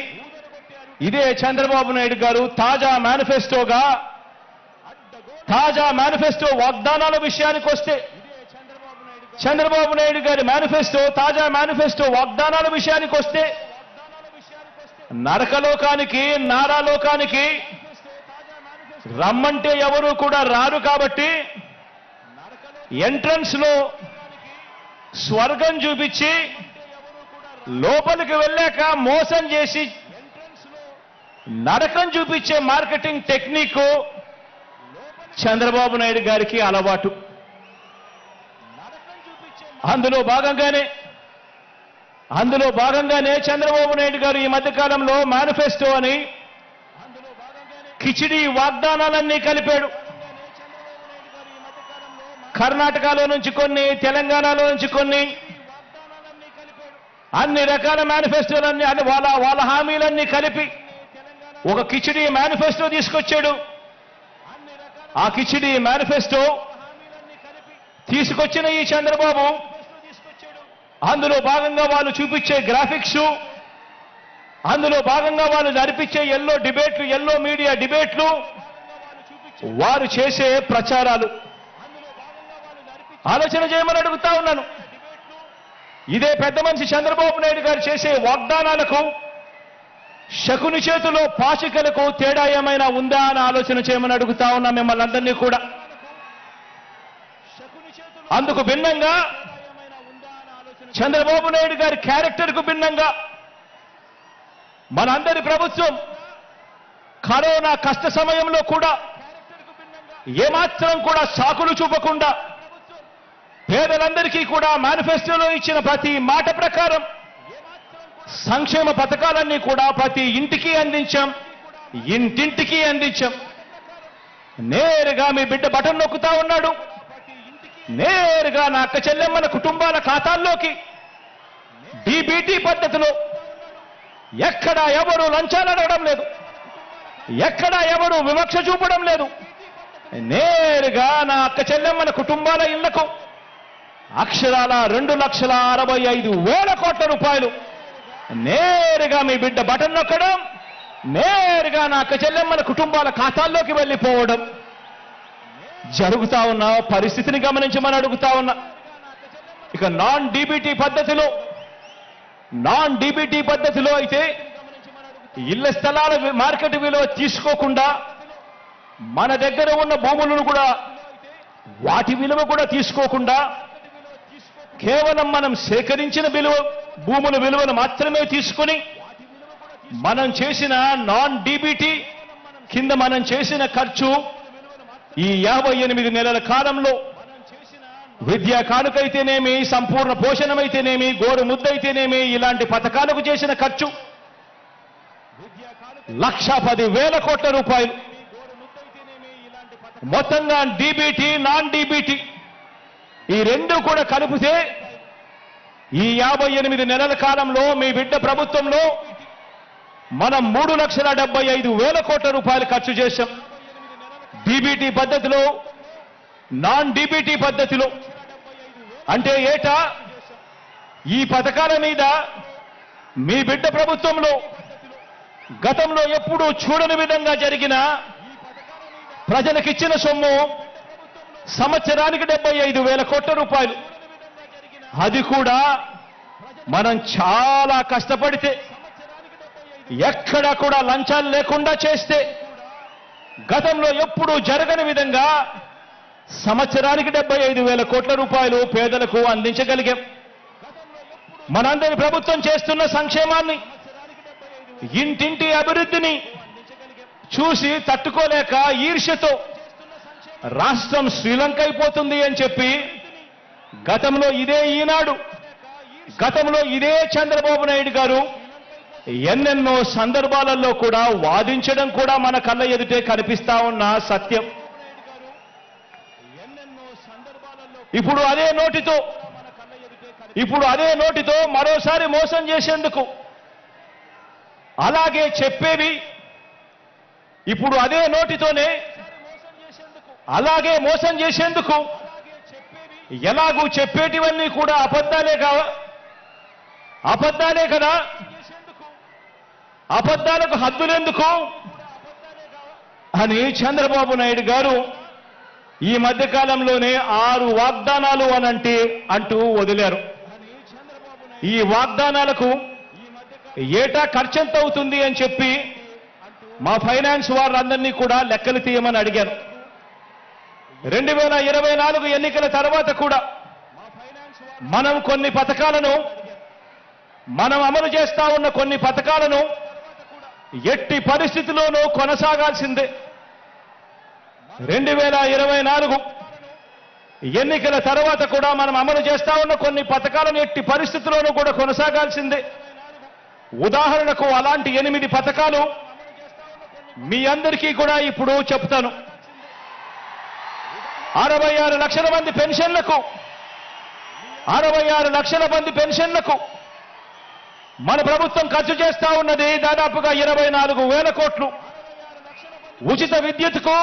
ఇదే చంద్రబాబు నాయుడు గారు తాజా మేనిఫెస్టో వాగ్దానాల విషయానికి వస్తే చంద్రబాబు నాయుడు గారి తాజా మేనిఫెస్టో వాగ్దానాల విషయానికి వస్తే నరకలోకానికి నారాలోకానికి రమ్మంటే ఎవరు కూడా రారు కాబట్టి ఎంట్రన్స్ లో స్వర్గం చూపించి లోపలికి వెళ్ళాక మోసం చేసి నరకం చూపించే మార్కెటింగ్ టెక్నిక్ చంద్రబాబు నాయుడు గారికి అలవాటు. అందులో భాగంగానే చంద్రబాబు నాయుడు గారు ఈ మధ్యకాలంలో మేనిఫెస్టో అని కిచిడి వాగ్దానాలన్నీ కలిపాడు. కర్ణాటకలో నుంచి కొన్ని, తెలంగాణలో నుంచి కొన్ని, అన్ని రకాల మేనిఫెస్టోలన్నీ వాళ్ళ హామీలన్నీ కలిపి ఒక కిచిడి మేనిఫెస్టో తీసుకొచ్చాడు. ఆ కిచిడి మేనిఫెస్టో తీసుకొచ్చిన ఈ చంద్రబాబు అందులో భాగంగా వాళ్ళు చూపించే గ్రాఫిక్స్, అందులో భాగంగా వాళ్ళు నడిపించే ఎల్లో మీడియా డిబేట్లు, వారు చేసే ప్రచారాలు ఆలోచన చేయమని అడుగుతా ఉన్నాను. ఇదే పెద్ద మనిషి చంద్రబాబు నాయుడు గారు చేసే వాగ్దానాలకు శకుని చేతిలో పాచికలకు తేడా ఏమైనా ఉందా అని ఆలోచన చేయమని అడుగుతా ఉన్నా మిమ్మల్ని అందరినీ కూడా. అందుకు భిన్నంగా చంద్రబాబు నాయుడు గారి క్యారెక్టర్కు భిన్నంగా మనందరి ప్రభుత్వం కరోనా కష్ట సమయంలో కూడా ఏమాత్రం కూడా సాకులు చూపకుండా పేదలందరికీ కూడా మేనిఫెస్టోలో ఇచ్చిన ప్రతి మాట ప్రకారం సంక్షేమ పథకాలన్నీ కూడా ప్రతి ఇంటికి అందించాం, ఇంటింటికి అందించాం. నేరుగా మీ బిడ్డ బటన్ నొక్కుతా ఉన్నాడు. నేరుగా నా అక్క చెల్లెమ్మల కుటుంబాల ఖాతాల్లోకి డీబీటీ పద్ధతిలో ఎక్కడా ఎవరు లంచాలు అడగడం లేదు, ఎక్కడా ఎవరు వివక్ష చూపడం లేదు. నేరుగా నా అక్క చెల్లెమ్మల కుటుంబాల ఇళ్లకు అక్షరాల 2,65,000 కోట్ల రూపాయలు నేరుగా మీ బిడ్డ బటన్ నొక్కడం, నేరుగా నా అక్క చెల్లెమ్మల కుటుంబాల ఖాతాల్లోకి వెళ్ళిపోవడం జరుగుతా ఉన్న పరిస్థితిని గమనించమని అడుగుతా ఉన్నా. ఇక నాన్ డీబీటీ పద్ధతిలో అయితే ఇళ్ల స్థలాల మార్కెట్ విలువ తీసుకోకుండా మన దగ్గర ఉన్న భూములను కూడా వాటి విలువ కూడా తీసుకోకుండా కేవలం మనం సేకరించిన భూముల విలువను మాత్రమే తీసుకొని మనం చేసిన నాన్ డీబీటీ కింద మనం చేసిన ఖర్చు ఈ 58 నెలల కాలంలో విద్యా కానుకైతేనేమి, సంపూర్ణ పోషణమైతేనేమి, గోరు ముద్దైతేనేమి, ఇలాంటి పథకాలకు చేసిన ఖర్చు 1,10,000 కోట్ల రూపాయలు. మొత్తంగా డీబీటీ నాన్ డీబీటీ ఈ రెండు కూడా కలిపితే ఈ 58 నెలల కాలంలో మీ బిడ్డ ప్రభుత్వంలో మనం 3,75,000 కోట్ల రూపాయలు ఖర్చు చేశాం. డీబీటీ పద్ధతిలో, నాన్ డీబీటీ పద్ధతిలో. అంటే ఏటా ఈ పథకాల మీద మీ బిడ్డ ప్రభుత్వంలో గతంలో ఎప్పుడూ చూడని విధంగా జరిగిన ప్రజలకిచ్చిన సొమ్ము సంవత్సరానికి 75,000 కోట్ల రూపాయలు. అది కూడా మనం చాలా కష్టపడితే, ఎక్కడా కూడా లంచాలు లేకుండా చేస్తే, గతంలో ఎప్పుడూ జరగని విధంగా సంవత్సరానికి 75,000 కోట్ల రూపాయలు పేదలకు అందించగలిగాం. మనందరి ప్రభుత్వం చేస్తున్న సంక్షేమాన్ని, ఇంటింటి అభివృద్ధిని చూసి తట్టుకోలేక ఈర్ష్యతో రాష్ట్రం శ్రీలంక అయిపోతుంది అని చెప్పి గతంలో ఇదే ఈనాడు, గతంలో ఇదే చంద్రబాబు నాయుడు గారు ఎన్నెన్నో సందర్భాలలో కూడా వాదించడం కూడా మన కళ్ళ ఎదుటే కనిపిస్తా ఉన్న సత్యం. ఇప్పుడు అదే నోటితో మరోసారి మోసం చేసేందుకు, అలాగే చెప్పేవి ఇప్పుడు అదే నోటితోనే అలాగే మోసం చేసేందుకు, ఎలాగూ చెప్పేటివన్నీ కూడా అబద్ధాలే కదా, అబద్ధాలకు హద్దులెందుకు అని చంద్రబాబు నాయుడు గారు ఈ మధ్యకాలంలోనే 6 వాగ్దానాలు అంటూ వదిలారు. ఈ వాగ్దానాలకు ఏటా ఖర్చెంత అవుతుంది అని చెప్పి మా ఫైనాన్స్ వారందరినీ కూడా లెక్కలు తీయమని అడిగారు. 2024 ఎన్నికల తర్వాత కూడా మనం అమలు చేస్తా ఉన్న కొన్ని పథకాలను ఎట్టి పరిస్థితిలోనూ కొనసాగాల్సిందే. 2024 ఎన్నికల తర్వాత కూడా మనం అమలు చేస్తా ఉన్న కొన్ని పథకాలను ఎట్టి పరిస్థితుల్లోనూ కూడా కొనసాగాల్సిందే. ఉదాహరణకు అలాంటి 8 పథకాలు మీ అందరికీ కూడా ఇప్పుడు చెప్తాను. 66 లక్షల మంది పెన్షన్లకు 66 లక్షల మంది పెన్షన్లకు మన ప్రభుత్వం ఖర్చు చేస్తా ఉన్నది దాదాపుగా 24,000 కోట్లు. ఉచిత విద్యుత్కు,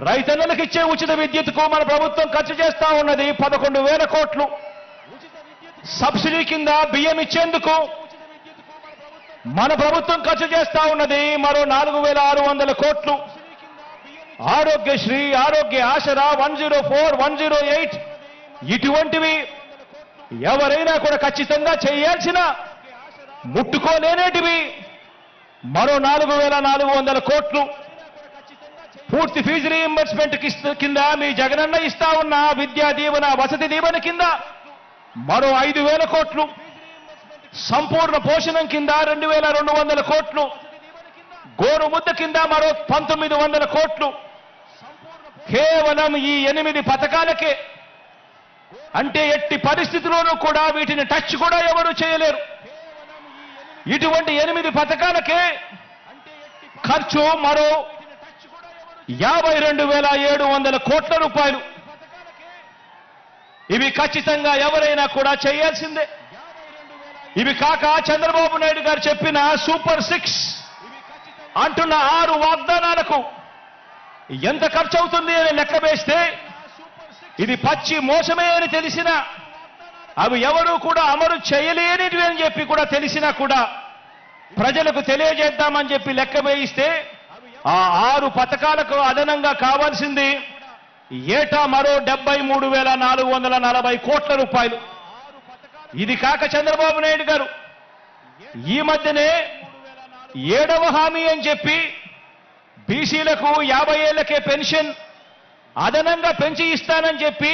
రైతన్నలకు ఇచ్చే ఉచిత విద్యుత్కు మన ప్రభుత్వం ఖర్చు చేస్తా ఉన్నది 11,000 కోట్లు. సబ్సిడీ కింద బియ్యం ఇచ్చేందుకు మన ప్రభుత్వం ఖర్చు చేస్తా ఉన్నది మరో 4,600 కోట్లు. ఆరోగ్యశ్రీ, ఆరోగ్య ఆసరా, 104, 108 ఇటువంటివి ఎవరైనా కూడా ఖచ్చితంగా చేయాల్సిన, ముట్టుకోలేనేటివి మరో 4,400 కోట్లు. పూర్తి ఫీజు రీయింబర్స్మెంట్ కింద మీ జగనన్న ఇస్తా ఉన్న విద్యా దీవెన, వసతి దీవెన కింద మరో 5,000 కోట్లు. సంపూర్ణ పోషణం కింద 2,200 కోట్లు. గోరు ముద్ద కింద మరో 1,900 కోట్లు. కేవలం ఈ 8 పథకాలకే. అంటే ఎట్టి పరిస్థితుల్లోనూ కూడా వీటిని టచ్ కూడా ఎవరు చేయలేరు. ఇటువంటి 8 పథకాలకే ఖర్చు మరో 52,700 కోట్ల రూపాయలు. ఇవి ఖచ్చితంగా ఎవరైనా కూడా చేయాల్సిందే. ఇవి కాక చంద్రబాబు నాయుడు గారు చెప్పిన సూపర్ 6 అంటున్న 6 వాగ్దానాలకు ఎంత ఖర్చు అవుతుంది అని లెక్క వేస్తే ఇది పచ్చి మోసమే అని తెలిసినా, అవి ఎవరూ కూడా అమలు చేయలేనివి అని చెప్పి కూడా తెలిసినా కూడా ప్రజలకు తెలియజేద్దామని చెప్పి లెక్క వేయిస్తే ఆ 6 పథకాలకు అదనంగా కావాల్సింది ఏటా మరో 73,440 కోట్ల రూపాయలు. ఇది కాక చంద్రబాబు నాయుడు గారు ఈ మధ్యనే 7వ హామీ అని చెప్పి బీసీలకు 50 ఏళ్లకే పెన్షన్ అదనంగా పెంచి ఇస్తానని చెప్పి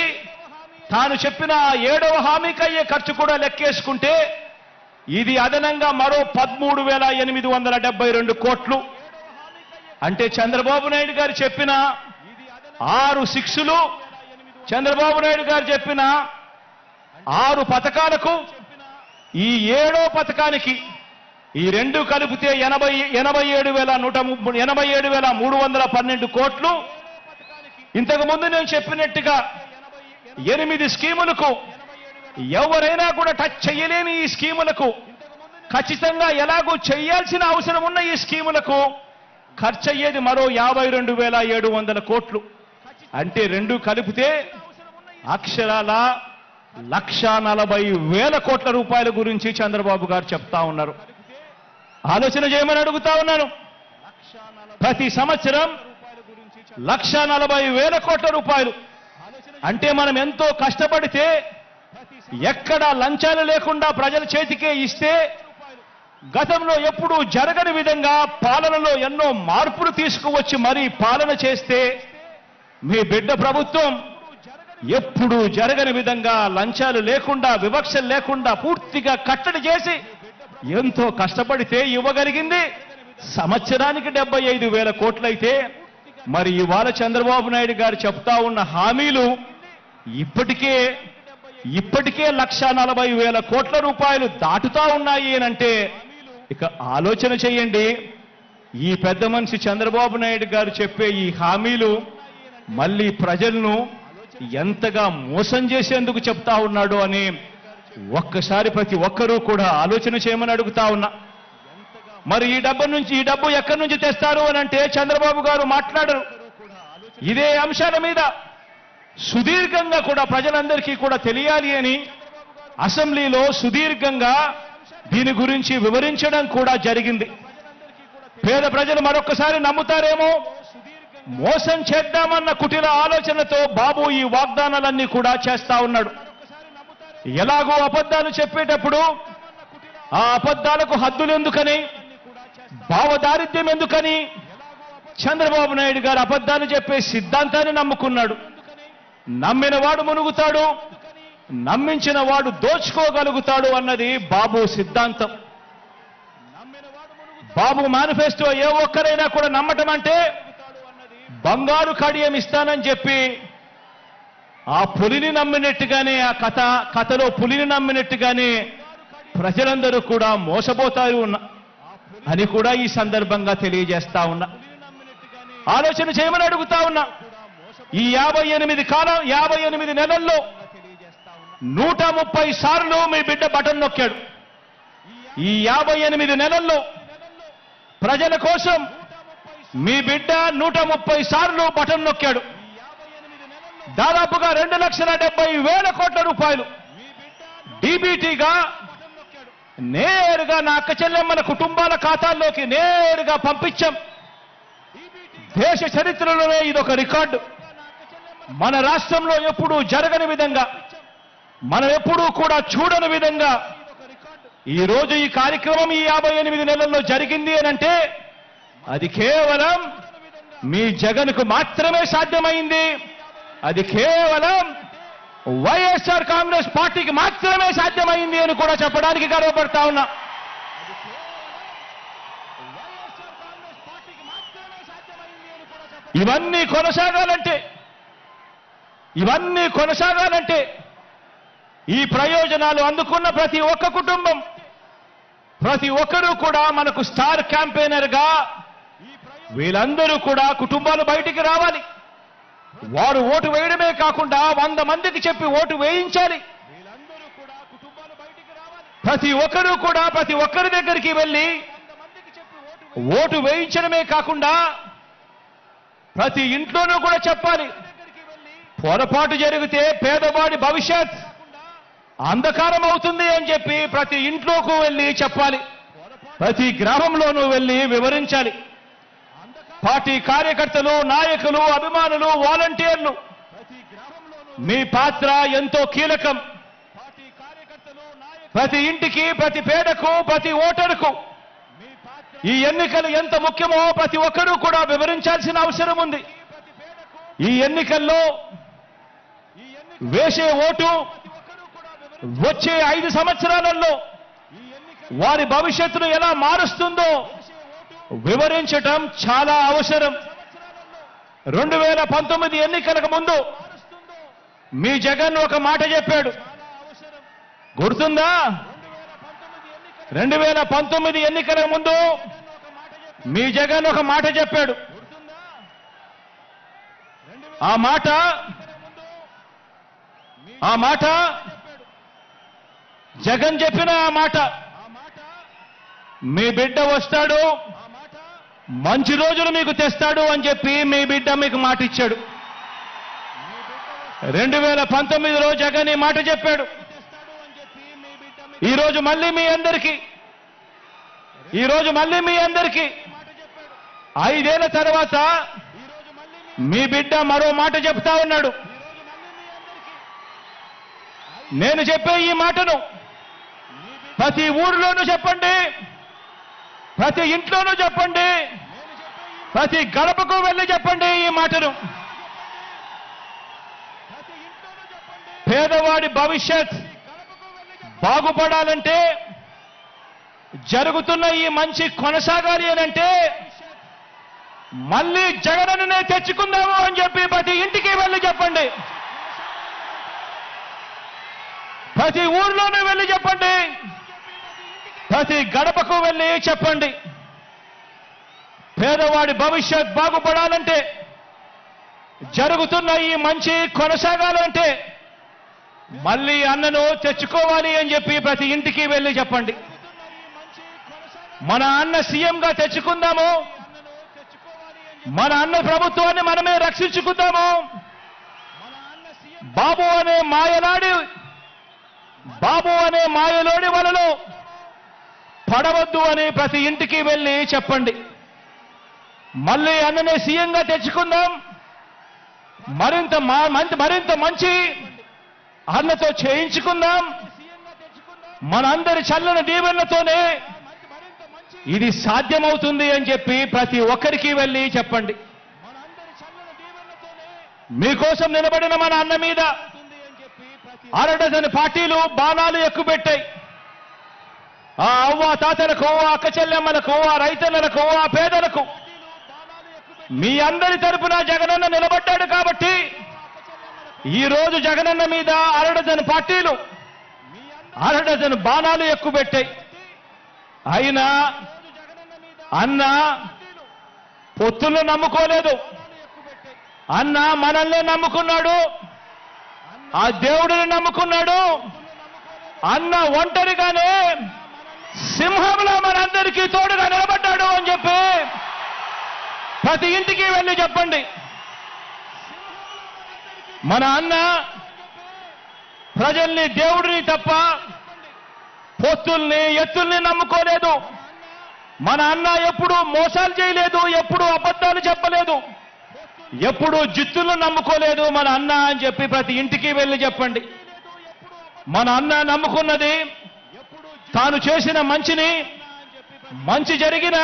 తాను చెప్పిన 7వ హామీకి అయ్యే ఖర్చు కూడా లెక్కేసుకుంటే ఇది అదనంగా మరో 13,872 కోట్లు. అంటే చంద్రబాబు నాయుడు గారు చెప్పిన 6 6లు, చంద్రబాబు నాయుడు గారు చెప్పిన 6 పథకాలకు ఈ 7వ పథకానికి ఈ రెండు కలిపితే 87,312 కోట్లు. ఇంతకు ముందు నేను చెప్పినట్టుగా 8 స్కీములకు ఎవరైనా కూడా టచ్ చేయలేని ఈ స్కీములకు ఖచ్చితంగా ఎలాగో చేయాల్సిన అవసరం ఉన్న ఈ స్కీములకు ఖర్చు అయ్యేది మరో 52,700 కోట్లు. అంటే రెండు కలిపితే అక్షరాల 1,40,000 కోట్ల రూపాయల గురించి చంద్రబాబు గారు చెప్తా ఉన్నారు. ఆలోచన చేయమని అడుగుతా ఉన్నాను. ప్రతి సంవత్సరం 1,40,000 కోట్ల రూపాయలు అంటే మనం ఎంతో కష్టపడితే ఎక్కడా లంచాలు లేకుండా ప్రజల చేతికే ఇస్తే గతంలో ఎప్పుడూ జరగని విధంగా పాలనలో ఎన్నో మార్పులు తీసుకువచ్చి మరీ పాలన చేస్తే మీ బిడ్డ ప్రభుత్వం ఎప్పుడూ జరగని విధంగా లంచాలు లేకుండా వివక్షలు లేకుండా పూర్తిగా కట్టడి చేసి ఎంతో కష్టపడితే ఇవ్వగలిగింది సంవత్సరానికి 75,000 కోట్లయితే మరి ఇవాళ చంద్రబాబు నాయుడు గారు చెప్తా ఉన్న హామీలు ఇప్పటికే 1,40,000 కోట్ల రూపాయలు దాటుతా ఉన్నాయి అంటే ఇక ఆలోచన చేయండి. ఈ పెద్ద మనిషి చంద్రబాబు నాయుడు గారు చెప్పే ఈ హామీలు మళ్ళీ ప్రజలను ఎంతగా మోసం చేసేందుకు చెప్తా ఉన్నాడు అని ఒక్కసారి ప్రతి ఒక్కరూ కూడా ఆలోచన చేయమని అడుగుతా ఉన్నా. మరి ఈ డబ్బు ఎక్కడి నుంచి తెస్తారు అని అంటే చంద్రబాబు గారు మాట్లాడరు. ఇదే అంశాల మీద సుదీర్ఘంగా కూడా ప్రజలందరికీ కూడా తెలియాలి అని అసెంబ్లీలో సుదీర్ఘంగా దీని గురించి వివరించడం కూడా జరిగింది. పేద ప్రజలు మరొకసారి నమ్ముతారేమో మోసం చేద్దామన్న కుటిల ఆలోచనతో బాబు ఈ వాగ్దానాలన్నీ కూడా చేస్తా ఉన్నాడు. ఎలాగో అబద్ధాలు చెప్పేటప్పుడు ఆ అబద్ధాలకు హద్దులు ఎందుకని, భావదారిద్ర్యం ఎందుకని చంద్రబాబు నాయుడు గారు అబద్ధాలు చెప్పే సిద్ధాంతాన్ని నమ్ముకున్నాడు. నమ్మిన వాడు మునుగుతాడు, నమ్మించిన వాడు దోచుకోగలుగుతాడు అన్నది బాబు సిద్ధాంతం. బాబు మేనిఫెస్టో ఏ ఒక్కరైనా కూడా నమ్మటం అంటే బంగారు కడియం ఇస్తానని చెప్పి ఆ పులిని నమ్మినట్టుగానే ఆ కథలో పులిని నమ్మినట్టుగానే ప్రజలందరూ కూడా మోసపోతారు అని కూడా ఈ సందర్భంగా తెలియజేస్తా ఉన్నా. ఆలోచన చేయమని అడుగుతా ఉన్నా. ఈ 58 నెలల్లో 130 సార్లు మీ బిడ్డ బటన్ నొక్కాడు. ఈ 58 నెలల్లో ప్రజల కోసం మీ బిడ్డ 130 సార్లు బటన్ నొక్కాడు. దాదాపుగా 2,70,000 కోట్ల రూపాయలు డీబీటీగా నేరుగా నా అక్క చెల్లెమ్మల కుటుంబాల ఖాతాల్లోకి నేరుగా పంపించాం. దేశ చరిత్రలోనే ఇదొక రికార్డు. మన రాష్ట్రంలో ఎప్పుడూ జరగని విధంగా, మనం ఎప్పుడూ కూడా చూడని విధంగా ఈ రోజు ఈ కార్యక్రమం ఈ 58 నెలల్లో జరిగింది అనంటే అది కేవలం మీ జగన్కు మాత్రమే సాధ్యమైంది. అది కేవలం వైఎస్ఆర్ కాంగ్రెస్ పార్టీకి మాత్రమే సాధ్యమైంది అని కూడా చెప్పడానికి గర్వపడతా ఉన్నా. ఇవన్నీ కొనసాగాలంటే ఈ ప్రయోజనాలు అందుకున్న ప్రతి ఒక్క కుటుంబం, ప్రతి ఒక్కరూ కూడా మనకు స్టార్ క్యాంపెయినర్గా వీళ్ళందరూ కూడా కుటుంబాలు బయటికి రావాలి. వారు ఓటు వేయడమే కాకుండా 100 మందికి చెప్పి ఓటు వేయించాలి. ప్రతి ఒక్కరూ కూడా ప్రతి ఒక్కరి దగ్గరికి వెళ్ళి ఓటు వేయించడమే కాకుండా ప్రతి ఇంట్లోనూ కూడా చెప్పాలి. పొరపాటు జరిగితే పేదవాడి భవిష్యత్ అంధకారం అవుతుంది అని చెప్పి ప్రతి ఇంట్లోకి వెళ్ళి చెప్పాలి. ప్రతి గ్రామంలోనూ వెళ్ళి వివరించాలి. పార్టీ కార్యకర్తలు, నాయకులు, అభిమానులు, వాలంటీర్లు మీ పాత్ర ఎంతో కీలకం. ప్రతి ఇంటికి, ప్రతి పేదకు, ప్రతి ఓటరుకు ఈ ఎన్నికలు ఎంత ముఖ్యమో ప్రతి ఒక్కరూ కూడా వివరించాల్సిన అవసరం ఉంది. ఈ ఎన్నికల్లో వేసే ఓటు వచ్చే 5 సంవత్సరాలలో వారి భవిష్యత్తును ఎలా మారుస్తుందో వివరించటం చాలా అవసరం. 2019 ఎన్నికలకు ముందు మీ జగన్ ఒక మాట చెప్పాడు, గుర్తుందా? 2019 ఎన్నికలకు ముందు మీ జగన్ ఒక మాట చెప్పాడు. ఆ మాట ఆ మాట జగన్ చెప్పిన ఆ మాట, మీ బిడ్డ వస్తాడు, మంచి రోజులు మీకు తెస్తాడు అని చెప్పి మీ బిడ్డ మీకు మాట ఇచ్చాడు. 2019లో జగన్ ఈ మాట చెప్పాడు. ఈరోజు మళ్ళీ మీ అందరికీ 5 ఏళ్ల తర్వాత మీ బిడ్డ మరో మాట చెప్తా ఉన్నాడు. నేను చెప్పే ఈ మాటను ప్రతి ఊరిలోనూ చెప్పండి, ప్రతి ఇంట్లోనూ చెప్పండి, ప్రతి గడపకు వెళ్ళి చెప్పండి ఈ మాటను. పేదవాడి భవిష్యత్ బాగుపడాలంటే, జరుగుతున్న ఈ మంచి కొనసాగాలి అనంటే మళ్ళీ జగనన్నే తెచ్చుకుందాము అని చెప్పి ప్రతి ఇంటికి వెళ్ళి చెప్పండి, ప్రతి ఊర్లోనూ వెళ్ళి చెప్పండి, ప్రతి గడపకు వెళ్ళి చెప్పండి. పేదవాడి భవిష్యత్ బాగుపడాలంటే, జరుగుతున్న ఈ మంచి కొనసాగాలంటే మళ్ళీ అన్నను తెచ్చుకోవాలి అని చెప్పి ప్రతి ఇంటికి వెళ్ళి చెప్పండి. మన అన్న సీఎంగా తెచ్చుకుందాము, మన అన్న ప్రభుత్వాన్ని మనమే రక్షించుకుందాము. బాబు అనే మాయలోడి వలలో పడవద్దు అని ప్రతి ఇంటికి వెళ్ళి చెప్పండి. మళ్ళీ అన్ననే సీఎంగా తెచ్చుకుందాం, మరింత మంచి అన్నతో చేయించుకుందాం. మనందరి చల్లని దీవెనలతోనే ఇది సాధ్యమవుతుంది అని చెప్పి ప్రతి ఒక్కరికి వెళ్ళి చెప్పండి. మీకోసం నిలబడిన మన అన్న మీద అరడజను పార్టీలు బాణాలు ఎక్కుపెట్టాయి. ఆ అవ్వ తాతలకు, ఆ అక్క చెల్లెమ్మలకు, ఆ రైతన్నలకు, ఆ పేదలకు మీ అందరి తరపున జగనన్న నిలబడ్డాడు కాబట్టి ఈ రోజు జగనన్న మీద అరడజను పార్టీలు అరడజను బాణాలు ఎక్కుపెట్టాయి. అయినా అన్న పొత్తులు నమ్ముకోలేదు. అన్న మనల్ని నమ్ముకున్నాడు, ఆ దేవుడిని నమ్ముకున్నాడు. అన్న ఒంటరిగానే సింహంలో మనందరికీ తోడుగా నిలబడ్డాడు అని చెప్పి ప్రతి ఇంటికి వెళ్ళి చెప్పండి. మన అన్న ప్రజల్ని, దేవుడిని తప్ప పొత్తుల్ని, ఎత్తుల్ని నమ్ముకోలేదు. మన అన్న ఎప్పుడూ మోసాలు చేయలేదు, ఎప్పుడూ అబద్ధాలు చెప్పలేదు, ఎప్పుడూ జిత్తులను నమ్ముకోలేదు మన అన్న అని చెప్పి ప్రతి ఇంటికి వెళ్ళి చెప్పండి. మన అన్న నమ్ముకున్నది తాను చేసిన మంచి జరిగిన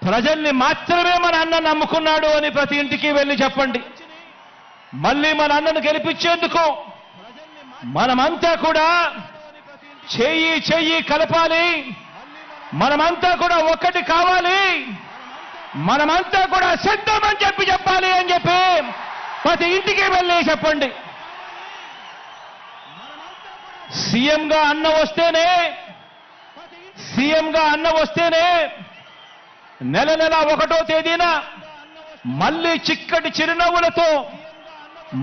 ప్రజల్ని మాత్రమే మన అన్న నమ్ముకున్నాడు అని ప్రతి ఇంటికి వెళ్ళి చెప్పండి. మళ్ళీ మన అన్నను గెలిపించేందుకు మనమంతా కూడా చెయ్యి కలపాలి, మనమంతా కూడా ఒక్కటి కావాలి, మనమంతా కూడా సిద్ధమని చెప్పాలి అని చెప్పి ప్రతి ఇంటికి వెళ్ళి చెప్పండి. సీఎంగా అన్న వస్తేనే నెల 1వ తేదీన మళ్ళీ చిక్కటి చిరునవ్వులతో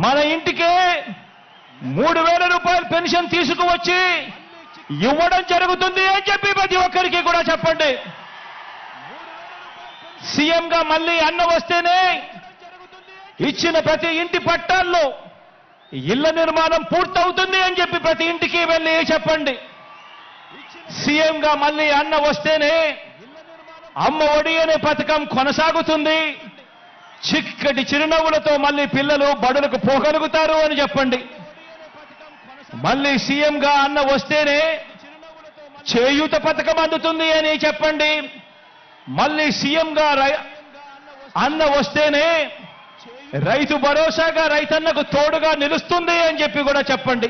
మన ఇంటికే 3,000 రూపాయలు పెన్షన్ తీసుకువచ్చి ఇవ్వడం జరుగుతుంది అని చెప్పి ప్రతి ఒక్కరికి కూడా చెప్పండి. సీఎంగా మళ్ళీ అన్న వస్తేనే ఇచ్చిన ప్రతి ఇంటి పట్టాల్లో ఇళ్ల నిర్మాణం పూర్తవుతుంది అని చెప్పి ప్రతి ఇంటికి వెళ్ళి చెప్పండి. సీఎంగా మళ్ళీ అన్న వస్తేనే అమ్మ ఒడి అనే పథకం కొనసాగుతుంది, చిక్కటి చిరునవ్వులతో మళ్ళీ పిల్లలు బడులకు పోగలుగుతారు అని చెప్పండి. మళ్ళీ సీఎంగా అన్న వస్తేనే చేయూత పథకం అందుతుంది అని చెప్పండి. మళ్ళీ సీఎంగా అన్న వస్తేనే రైతు భరోసాగా రైతన్నకు తోడుగా నిలుస్తుంది అని చెప్పి కూడా చెప్పండి.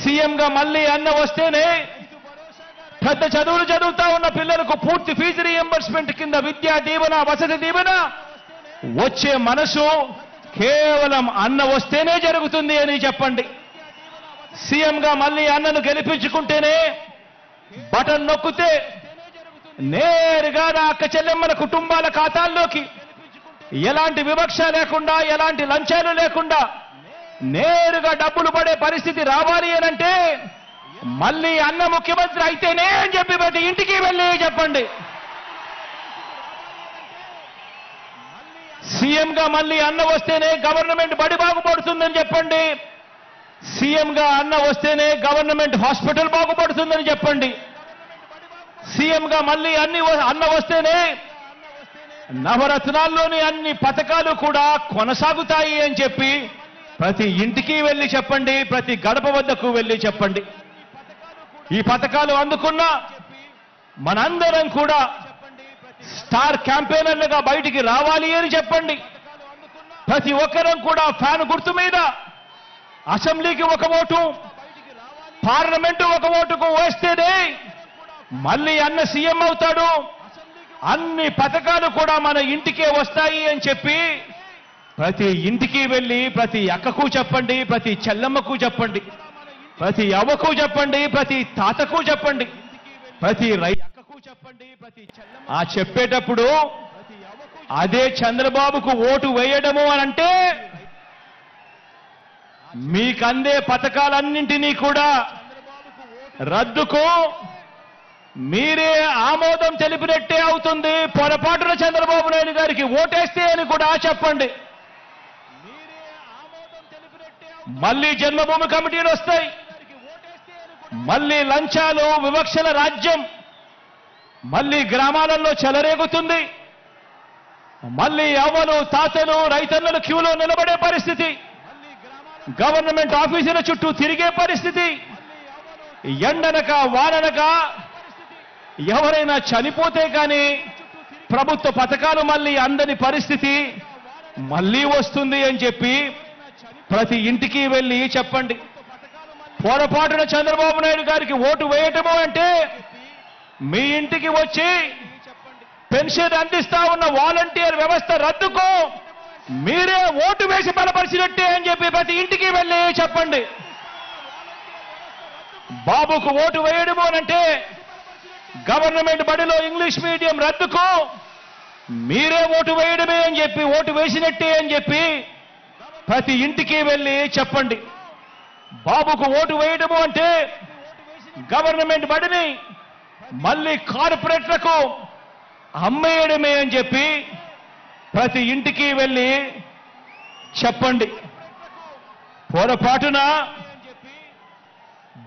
సీఎంగా మళ్ళీ అన్న వస్తేనే పెద్ద చదువులు చదువుతా ఉన్న పిల్లలకు పూర్తి ఫీజు రీఎంబర్స్మెంట్ కింద విద్యా దీవెన, వసతి దీవెన వచ్చే మనసు కేవలం అన్న వస్తేనే జరుగుతుంది అని చెప్పండి. సీఎంగా మళ్ళీ అన్నను గెలిపించుకుంటేనే బటన్ నొక్కితే నేరుగా నా అక్క చెల్లెమ్మల కుటుంబాల ఖాతాల్లోకి ఎలాంటి వివక్ష లేకుండా, ఎలాంటి లంచాలు లేకుండా నేరుగా డబ్బులు పడే పరిస్థితి రావాలి అనంటే మళ్ళీ అన్న ముఖ్యమంత్రి అయితేనే అని చెప్పి ప్రతి ఇంటికి వెళ్ళి చెప్పండి. సీఎంగా మళ్ళీ అన్న వస్తేనే గవర్నమెంట్ బడి బాగుపడుతుందని చెప్పండి. సీఎంగా అన్న వస్తేనే గవర్నమెంట్ హాస్పిటల్ బాగుపడుతుందని చెప్పండి. సీఎంగా మళ్ళీ అన్న వస్తేనే నవరత్నాల్లోని అన్ని పథకాలు కూడా కొనసాగుతాయి అని చెప్పి ప్రతి ఇంటికి వెళ్ళి చెప్పండి. ప్రతి గడప వద్దకు వెళ్ళి చెప్పండి. ఈ పథకాలు అందుకున్న మనందరం కూడా స్టార్ క్యాంపెయినర్లుగా బయటికి రావాలి అని చెప్పండి. ప్రతి ఒక్కరం కూడా ఫ్యాన్ గుర్తు మీద అసెంబ్లీకి ఒక ఓటు, పార్లమెంటు ఒక ఓటుకు వేస్తేనే మళ్ళీ అన్న సీఎం అవుతాడు, అన్ని పథకాలు కూడా మన ఇంటికే వస్తాయి అని చెప్పి ప్రతి ఇంటికి వెళ్ళి ప్రతి అక్కకు చెప్పండి, ప్రతి చెల్లమ్మకు చెప్పండి, ప్రతి అవ్వకు చెప్పండి, ప్రతి తాతకు చెప్పండి, ప్రతి అక్కకు చెప్పండి, ప్రతి చెల్లమ్మ. ఆ చెప్పేటప్పుడు అదే చంద్రబాబుకు ఓటు వేయడము అనంటే మీకందే పథకాలన్నింటినీ కూడా రద్దుకు మీరే ఆమోదం తెలిపినట్టే అవుతుంది. పొరపాటున చంద్రబాబు నాయుడు గారికి ఓటేస్తే అని కూడా చెప్పండి. మళ్ళీ జన్మభూమి కమిటీలు వస్తాయి, మళ్ళీ లంచాలు వివక్షల రాజ్యం మళ్ళీ గ్రామాలలో చెలరేగుతుంది. మళ్ళీ అవ్వలు తాతలు రైతన్నలు క్యూలో నిలబడే పరిస్థితి, గవర్నమెంట్ ఆఫీసుల చుట్టూ తిరిగే పరిస్థితి, ఎండనక వాననక ఎవరైనా చనిపోతే కానీ ప్రభుత్వ పథకాలు మళ్ళీ అందని పరిస్థితి మళ్ళీ వస్తుంది అని చెప్పి ప్రతి ఇంటికి వెళ్ళి చెప్పండి. పొరపాటున చంద్రబాబు నాయుడు గారికి ఓటు వేయటము అంటే మీ ఇంటికి వచ్చి పెన్షన్ అందిస్తా ఉన్న వాలంటీర్ వ్యవస్థ రద్దుకు మీరే ఓటు వేసి బలపరిచినట్టే అని చెప్పి ప్రతి ఇంటికి వెళ్ళి చెప్పండి. బాబుకు ఓటు వేయడము అనంటే గవర్నమెంట్ బడిలో ఇంగ్లీష్ మీడియం రద్దుకు మీరే ఓటు వేయడమే అని చెప్పి ఓటు వేసినట్టే అని చెప్పి ప్రతి ఇంటికి వెళ్ళి చెప్పండి. బాబుకు ఓటు వేయడము అంటే గవర్నమెంట్ బడిని మళ్ళీ కార్పొరేట్లకు అమ్మేయడమే అని చెప్పి ప్రతి ఇంటికి వెళ్ళి చెప్పండి. పొరపాటున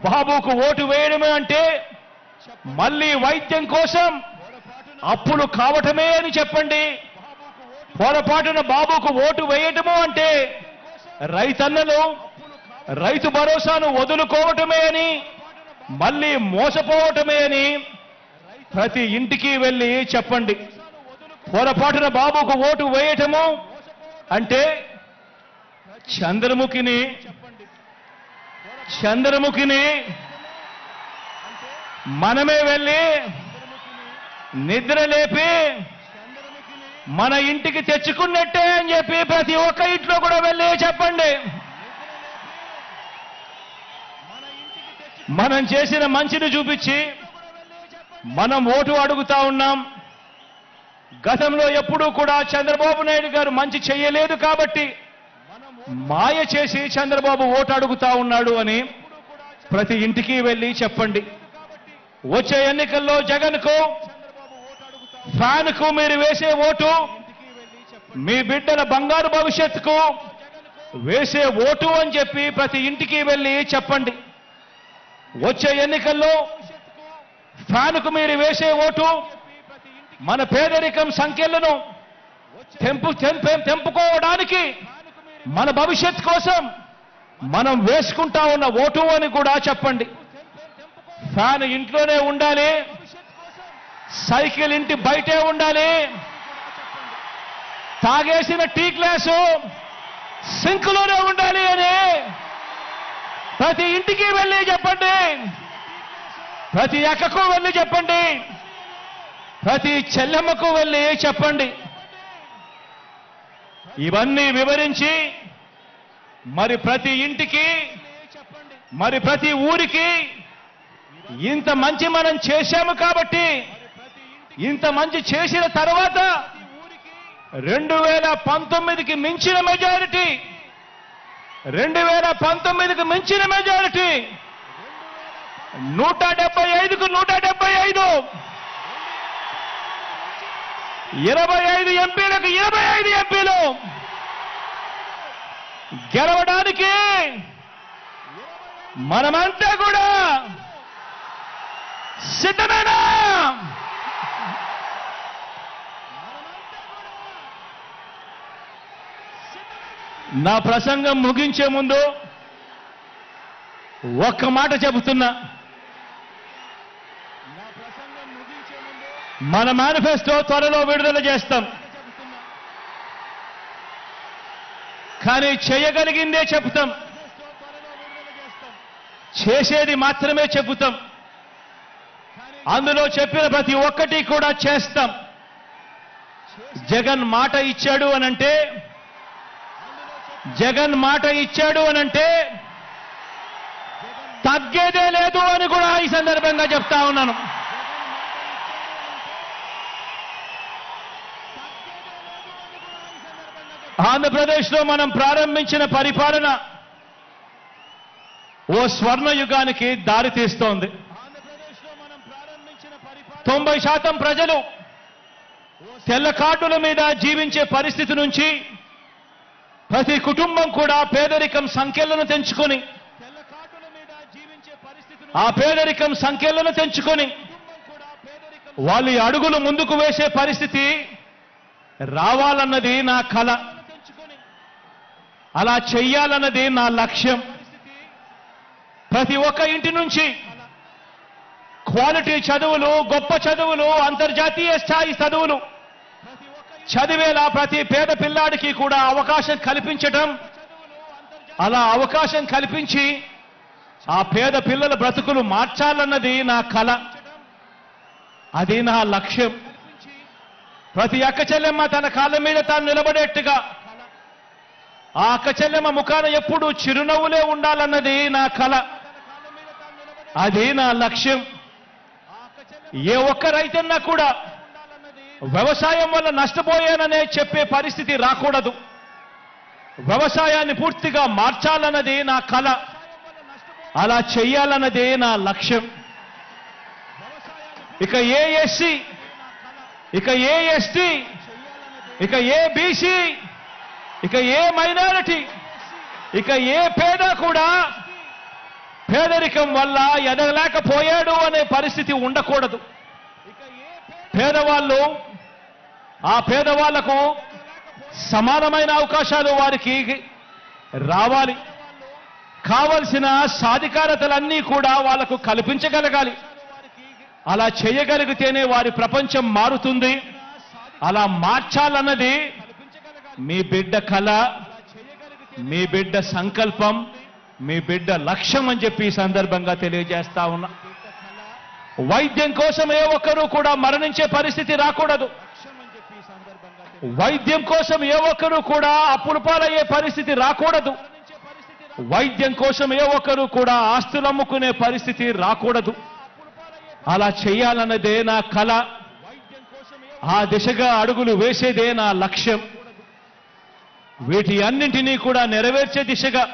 బాబుకు ఓటు వేయడమే అంటే మళ్ళీ వైద్యం కోసం అప్పులు కావటమే అని చెప్పండి. పొరపాటున బాబుకు ఓటు వేయటము అంటే రైతన్నలు రైతు భరోసాను వదులుకోవటమే అని మళ్ళీ మోసపోవటమే అని ప్రతి ఇంటికి వెళ్ళి చెప్పండి. పొరపాటున బాబుకు ఓటు వేయటము అంటే చంద్రముఖిని మనమే వెళ్ళి నిద్ర లేపి మన ఇంటికి తెచ్చుకున్నట్టే అని చెప్పి ప్రతి ఒక్క ఇంట్లో కూడా వెళ్ళి చెప్పండి. మనం చేసిన మంచిని చూపించి మనం ఓటు అడుగుతా ఉన్నాం. గతంలో ఎప్పుడూ కూడా చంద్రబాబు నాయుడు గారు మంచి చేయలేదు కాబట్టి మాయ చేసి చంద్రబాబు ఓటు అడుగుతా ఉన్నాడు అని ప్రతి ఇంటికి వెళ్ళి చెప్పండి. వచ్చే ఎన్నికల్లో జగన్కు ఫ్యాన్కు మీరు వేసే ఓటు మీ బిడ్డల బంగారు భవిష్యత్తుకు వేసే ఓటు అని చెప్పి ప్రతి ఇంటికి వెళ్ళి చెప్పండి. వచ్చే ఎన్నికల్లో ఫ్యాన్కు మీరు వేసే ఓటు మన పేదరికం సంఖ్యలను తెంపుకోవడానికి మన భవిష్యత్ కోసం మనం వేసుకుంటా ఉన్న ఓటు అని కూడా చెప్పండి. ఫ్యాన్ ఇంట్లోనే ఉండాలి, సైకిల్ ఇంటి బయటే ఉండాలి, తాగేసిన టీ గ్లాసు సింక్లోనే ఉండాలి అని ప్రతి ఇంటికి వెళ్ళి చెప్పండి. ప్రతి అక్కకు వెళ్ళి చెప్పండి, ప్రతి చెల్లెమ్మకు వెళ్ళి చెప్పండి. ఇవన్నీ వివరించి మరి ప్రతి ఇంటికి మరి ప్రతి ఊరికి ఇంత మంచి మనం చేశాము కాబట్టి ఇంత మంచి చేసిన తర్వాత 2019కి మించిన మెజారిటీ 2019కు మించిన మెజారిటీ, 175కు 175, 25 ఎంపీలకు 25 ఎంపీలు గెలవడానికి మనమంతా కూడా సిద్ధమేనా? నా ప్రసంగం ముగించే ముందు ఒక్క మాట చెబుతున్నా. మన మేనిఫెస్టో త్వరలో విడుదల చేస్తాం. కానీ చేయగలిగిందే చెబుతాం, చేసేది మాత్రమే చెబుతాం. అందులో చెప్పిన ప్రతి ఒక్కటి కూడా చేస్తాం. జగన్ మాట ఇచ్చాడు అనంటే, జగన్ మాట ఇచ్చాడు అనంటే తగ్గేదే లేదు అని కూడా ఈ సందర్భంగా చెప్తా ఉన్నాను. ఆంధ్రప్రదేశ్లో మనం ప్రారంభించిన పరిపాలన ఓ స్వర్ణ యుగానికి దారి తీస్తోంది. 90% ప్రజలు తెల్ల కార్డుల మీద జీవించే పరిస్థితి నుంచి ప్రతి కుటుంబం కూడా పేదరికం సంఖ్యలను తెంచుకొని, ఆ పేదరికం సంఖ్యలను తెంచుకొని వాళ్ళ అడుగులు ముందుకు వేసే పరిస్థితి రావాలన్నది నా కల. అలా చెయ్యాలన్నది నా లక్ష్యం. ప్రతి ఒక్క ఇంటి నుంచి క్వాలిటీ చదువులు, గొప్ప చదువులు, అంతర్జాతీయ స్థాయి చదువులు చదివేలా ప్రతి పేద పిల్లాడికి కూడా అవకాశం కల్పించటం, అలా అవకాశం కల్పించి ఆ పేద పిల్లల బ్రతుకులు మార్చాలన్నది నా కల. అది నా లక్ష్యం. ప్రతి అక్క చెల్లెమ్మ తన కాళ్ళ మీద తాను నిలబడేట్టుగా, ఆ అక్క చెల్లెమ్మ ముఖాన ఎప్పుడూ చిరునవ్వులే ఉండాలన్నది నా కల. అది నా లక్ష్యం. ఏ ఒక్క రైతన్నా కూడా వ్యవసాయం వల్ల నష్టపోయాననే చెప్పే పరిస్థితి రాకూడదు. వ్యవసాయాన్ని పూర్తిగా మార్చాలన్నది నా కల. అలా చెయ్యాలన్నదే నా లక్ష్యం. ఇక ఏ ఎస్సీ, ఇక ఏ ఎస్టీ, ఇక ఏ బీసీ, ఇక ఏ మైనారిటీ, ఇక ఏ పేద కూడా పేదరికం వల్ల ఎదగలేకపోయాడు అనే పరిస్థితి ఉండకూడదు. పేదవాళ్ళు, ఆ పేదవాళ్లకు సమానమైన అవకాశాలు వారికి రావాలి. కావలసిన సాధికారతలన్నీ కూడా వాళ్లకు కల్పించగలగాలి. అలా చేయగలిగితేనే వారి ప్రపంచం మారుతుంది. అలా మార్చాలన్నది మీ బిడ్డ కళ, మీ బిడ్డ సంకల్పం, మీ బిడ్డ లక్ష్యం అని చెప్పి ఈ సందర్భంగా తెలియజేస్తా ఉన్నా. వైద్యం కోసం ఏ ఒక్కరూ కూడా మరణించే పరిస్థితి రాకూడదు. వైద్యం కోసం ఏ ఒక్కరూ కూడా అప్పుల పాలయ్యే పరిస్థితి రాకూడదు. వైద్యం కోసం ఏ ఒక్కరూ కూడా ఆస్తులు అమ్ముకునే పరిస్థితి రాకూడదు. అలా చేయాలన్నదే నా కల. ఆ దిశగా అడుగులు వేసేదే నా లక్ష్యం. వీటి అన్నింటినీ కూడా నెరవేర్చే దిశగా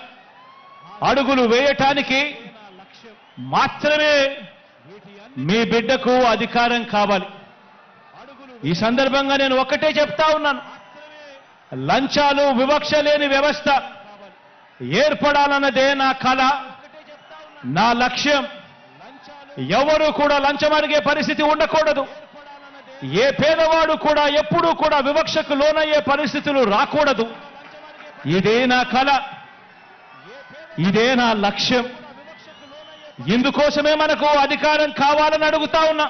అడుగులు వేయటానికి మాత్రమే మీ బిడ్డకు అధికారం కావాలి. ఈ సందర్భంగా నేను ఒక్కటే చెప్తా ఉన్నాను, లంచాలు, వివక్ష లేని వ్యవస్థ ఏర్పడాలన్నదే నా కల, నా లక్ష్యం. ఎవరు కూడా లంచం అడిగే పరిస్థితి ఉండకూడదు. ఏ పేదవాడు కూడా ఎప్పుడూ కూడా వివక్షకు లోనయ్యే పరిస్థితులు రాకూడదు. ఇదే నా కల, ఇదే నా లక్ష్యం. ఇందుకోసమే మనకు అధికారం కావాలని అడుగుతా ఉన్నా.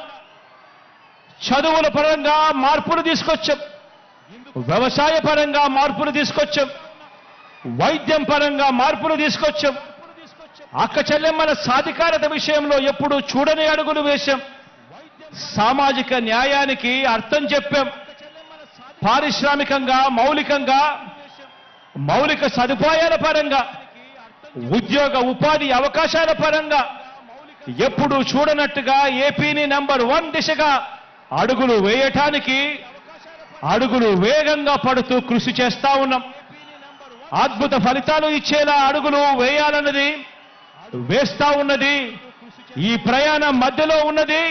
చదువుల పరంగా మార్పులు తీసుకొచ్చాం, వ్యవసాయ పరంగా మార్పులు తీసుకొచ్చాం, వైద్యం పరంగా మార్పులు తీసుకొచ్చాం, అక్క చెల్లెమ్మల సాధికారత విషయంలో ఎప్పుడూ చూడని అడుగులు వేశాం. సామాజిక న్యాయానికి అర్థం చెప్పాం. పారిశ్రామికంగా, మౌలిక సదుపాయాల పరంగా, ఉద్యోగ ఉపాధి అవకాశాల పరంగా ఎప్పుడూ చూడనట్టుగా ఏపీని నంబర్ 1 దిశగా అడుగులు వేయటానికి అడుగులు వేగంగా పడుతూ కృషి చేస్తా ఉన్నాం. అద్భుత ఫలితాలు ఇచ్చేలా అడుగులు వేయాలన్నది వేస్తా ఉన్నది. ఈ ప్రయాణం మధ్యలో ఉన్నది.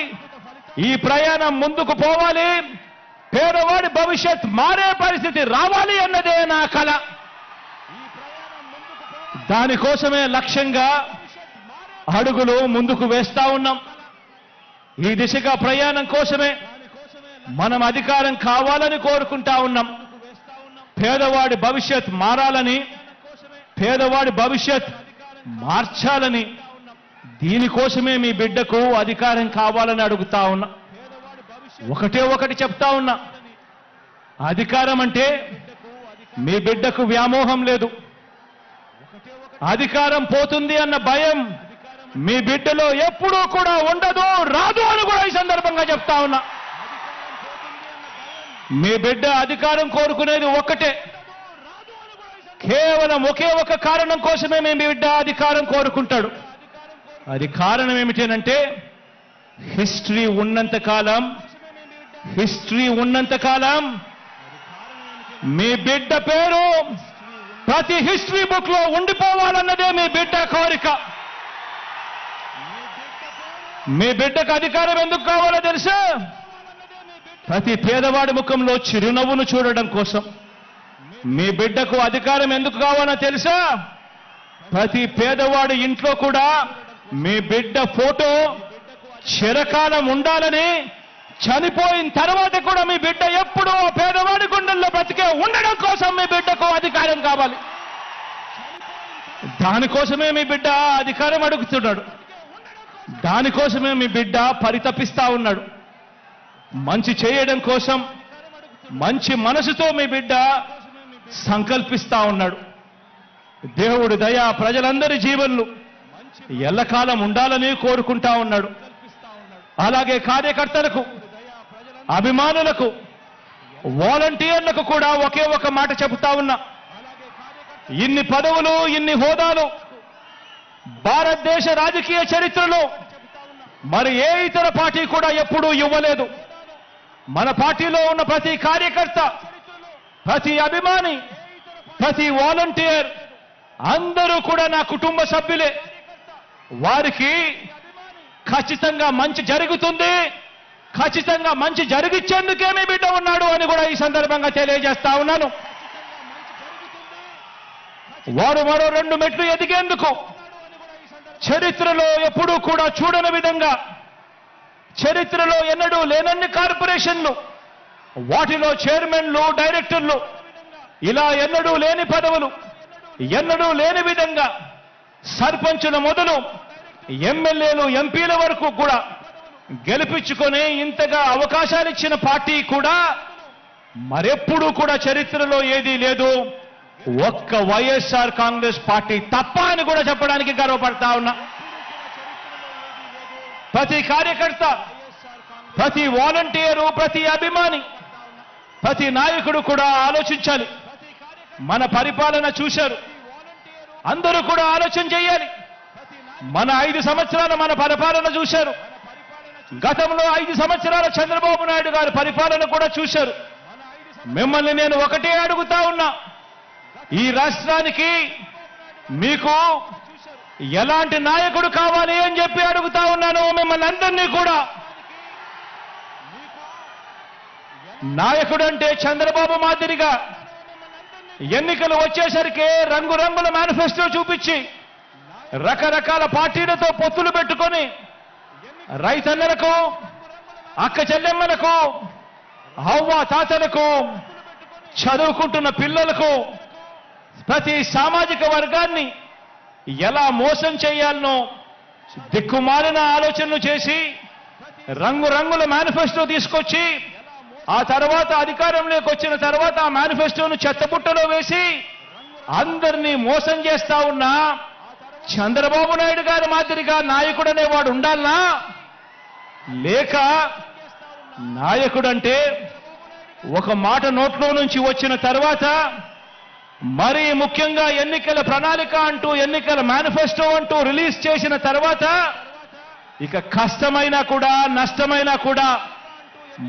ఈ ప్రయాణం ముందుకు పోవాలి. పేదవాడి భవిష్యత్ మారే పరిస్థితి రావాలి అన్నదే నా కల. దానికోసమే లక్ష్యంగా అడుగులు ముందుకు వేస్తా ఉన్నాం. ఈ దిశగా ప్రయాణం కోసమే మనం అధికారం కావాలని కోరుకుంటా ఉన్నాం. పేదవాడి భవిష్యత్ మారాలని, పేదవాడి భవిష్యత్ మార్చాలని, దీనికోసమే మీ బిడ్డకు అధికారం కావాలని అడుగుతా ఉన్నా. ఒకటే ఒకటి చెప్తా ఉన్నా, అధికారం అంటే మీ బిడ్డకు వ్యామోహం లేదు. అధికారం పోతుంది అన్న భయం మీ బిడ్డలో ఎప్పుడూ కూడా ఉండదు, రాదు అని కూడా ఈ సందర్భంగా చెప్తా ఉన్నా. మీ బిడ్డ అధికారం కోరుకునేది ఒక్కటే, కేవలం ఒకే ఒక కారణం కోసమే మీ బిడ్డ అధికారం కోరుకుంటాడు. అది కారణం ఏమిటంటే హిస్టరీ ఉన్నంత కాలం మీ బిడ్డ పేరు ప్రతి హిస్టరీ బుక్ లో ఉండిపోవాలన్నదే మీ బిడ్డ కోరిక. మీ బిడ్డకు అధికారం ఎందుకు కావాలో తెలుసా? ప్రతి పేదవాడి ముఖంలో చిరునవ్వును చూడడం కోసం. మీ బిడ్డకు అధికారం ఎందుకు కావాలో తెలుసా? ప్రతి పేదవాడి ఇంట్లో కూడా మీ బిడ్డ ఫోటో చిరకాలం ఉండాలని, చనిపోయిన తర్వాత కూడా మీ బిడ్డ ఎప్పుడూ పేదవాడి గుండెల్లో బ్రతికే ఉండడం కోసం మీ బిడ్డకు అధికారం కావాలి. దానికోసమే మీ బిడ్డ అధికారం అడుగుతున్నాడు. దానికోసమే మీ బిడ్డ పరితపిస్తా ఉన్నాడు. మంచి చేయడం కోసం మంచి మనసుతో మీ బిడ్డ సంకల్పిస్తా ఉన్నాడు. దేవుడి దయ ప్రజలందరి జీవన్లు ఎల్లకాలం ఉండాలని కోరుకుంటా ఉన్నాడు. అలాగే కార్యకర్తలకు, అభిమానులకు, వాలంటీర్లకు కూడా ఒకే ఒక మాట చెబుతా ఉన్నా. ఇన్ని పదవులు, ఇన్ని హోదాలు భారతదేశ రాజకీయ చరిత్రలో మరి ఏ ఇతర పార్టీ కూడా ఎప్పుడూ ఇవ్వలేదు. మన పార్టీలో ఉన్న ప్రతి కార్యకర్త, ప్రతి అభిమాని, ప్రతి వాలంటీర్ అందరూ కూడా నా కుటుంబ సభ్యులే. వారికి ఖచ్చితంగా మంచి జరుగుతుంది, ఖచ్చితంగా మంచి జరిగిచ్చేందుకే మీ బిడ్డ ఉన్నాడు అని కూడా ఈ సందర్భంగా తెలియజేస్తా ఉన్నాను. వారు మరో 2 మెట్లు ఎదిగేందుకు చరిత్రలో ఎప్పుడూ కూడా చూడని విధంగా, చరిత్రలో ఎన్నడూ లేనన్ని కార్పొరేషన్లు, వాటిలో చైర్మన్లు, డైరెక్టర్లు, ఇలా ఎన్నడూ లేని పదవులు, ఎన్నడూ లేని విధంగా సర్పంచుల మొదలు ఎమ్మెల్యేలు, ఎంపీల వరకు కూడా గెలిపించుకొని ఇంతగా అవకాశాలు ఇచ్చిన పార్టీ కూడా మరెప్పుడూ కూడా చరిత్రలో ఏదీ లేదు, ఒక్క వైఎస్ఆర్ కాంగ్రెస్ పార్టీ తప్ప అని కూడా చెప్పడానికి గర్వపడతా ఉన్నా. ప్రతి కార్యకర్త, ప్రతి వాలంటీరు, ప్రతి అభిమాని, ప్రతి నాయకుడు కూడా ఆలోచించాలి. మన పరిపాలన చూశారు, అందరూ కూడా ఆలోచన చేయాలి. మన 5 సంవత్సరాల మన పరిపాలన చూశారు. గతంలో 5 సంవత్సరాల చంద్రబాబు నాయుడు గారి పరిపాలన కూడా చూశారు. మిమ్మల్ని నేను ఒకటే అడుగుతా ఉన్నా, ఈ రాష్ట్రానికి మీకు ఎలాంటి నాయకుడు కావాలి అని చెప్పి అడుగుతా ఉన్నాను మిమ్మల్ని అందరినీ కూడా. నాయకుడు అంటే చంద్రబాబు మాదిరిగా ఎన్నికలు వచ్చేసరికి రంగురంగుల మేనిఫెస్టో చూపించి రకరకాల పార్టీలతో పొత్తులు పెట్టుకొని రైతన్నలకు, అక్క చెల్లెమ్మలకు, అవ్వ తాతలకు, చదువుకుంటున్న పిల్లలకు, ప్రతి సామాజిక వర్గాన్ని ఎలా మోసం చేయాలనో దిక్కుమాలిన ఆలోచనలు చేసి రంగురంగుల మేనిఫెస్టో తీసుకొచ్చి ఆ తర్వాత అధికారంలోకి వచ్చిన తర్వాత ఆ మేనిఫెస్టోను చెత్తబుట్టలో వేసి అందరినీ మోసం చేస్తా ఉన్నా చంద్రబాబు నాయుడు గారి మాదిరిగా నాయకుడు అనేవాడు ఉండాలనా? లేక నాయకుడంటే ఒక మాట నోట్లో నుంచి వచ్చిన తర్వాత మరీ ముఖ్యంగా ఎన్నికల ప్రణాళిక అంటూ, ఎన్నికల మేనిఫెస్టో అంటూ రిలీజ్ చేసిన తర్వాత ఇక కష్టమైనా కూడా నష్టమైనా కూడా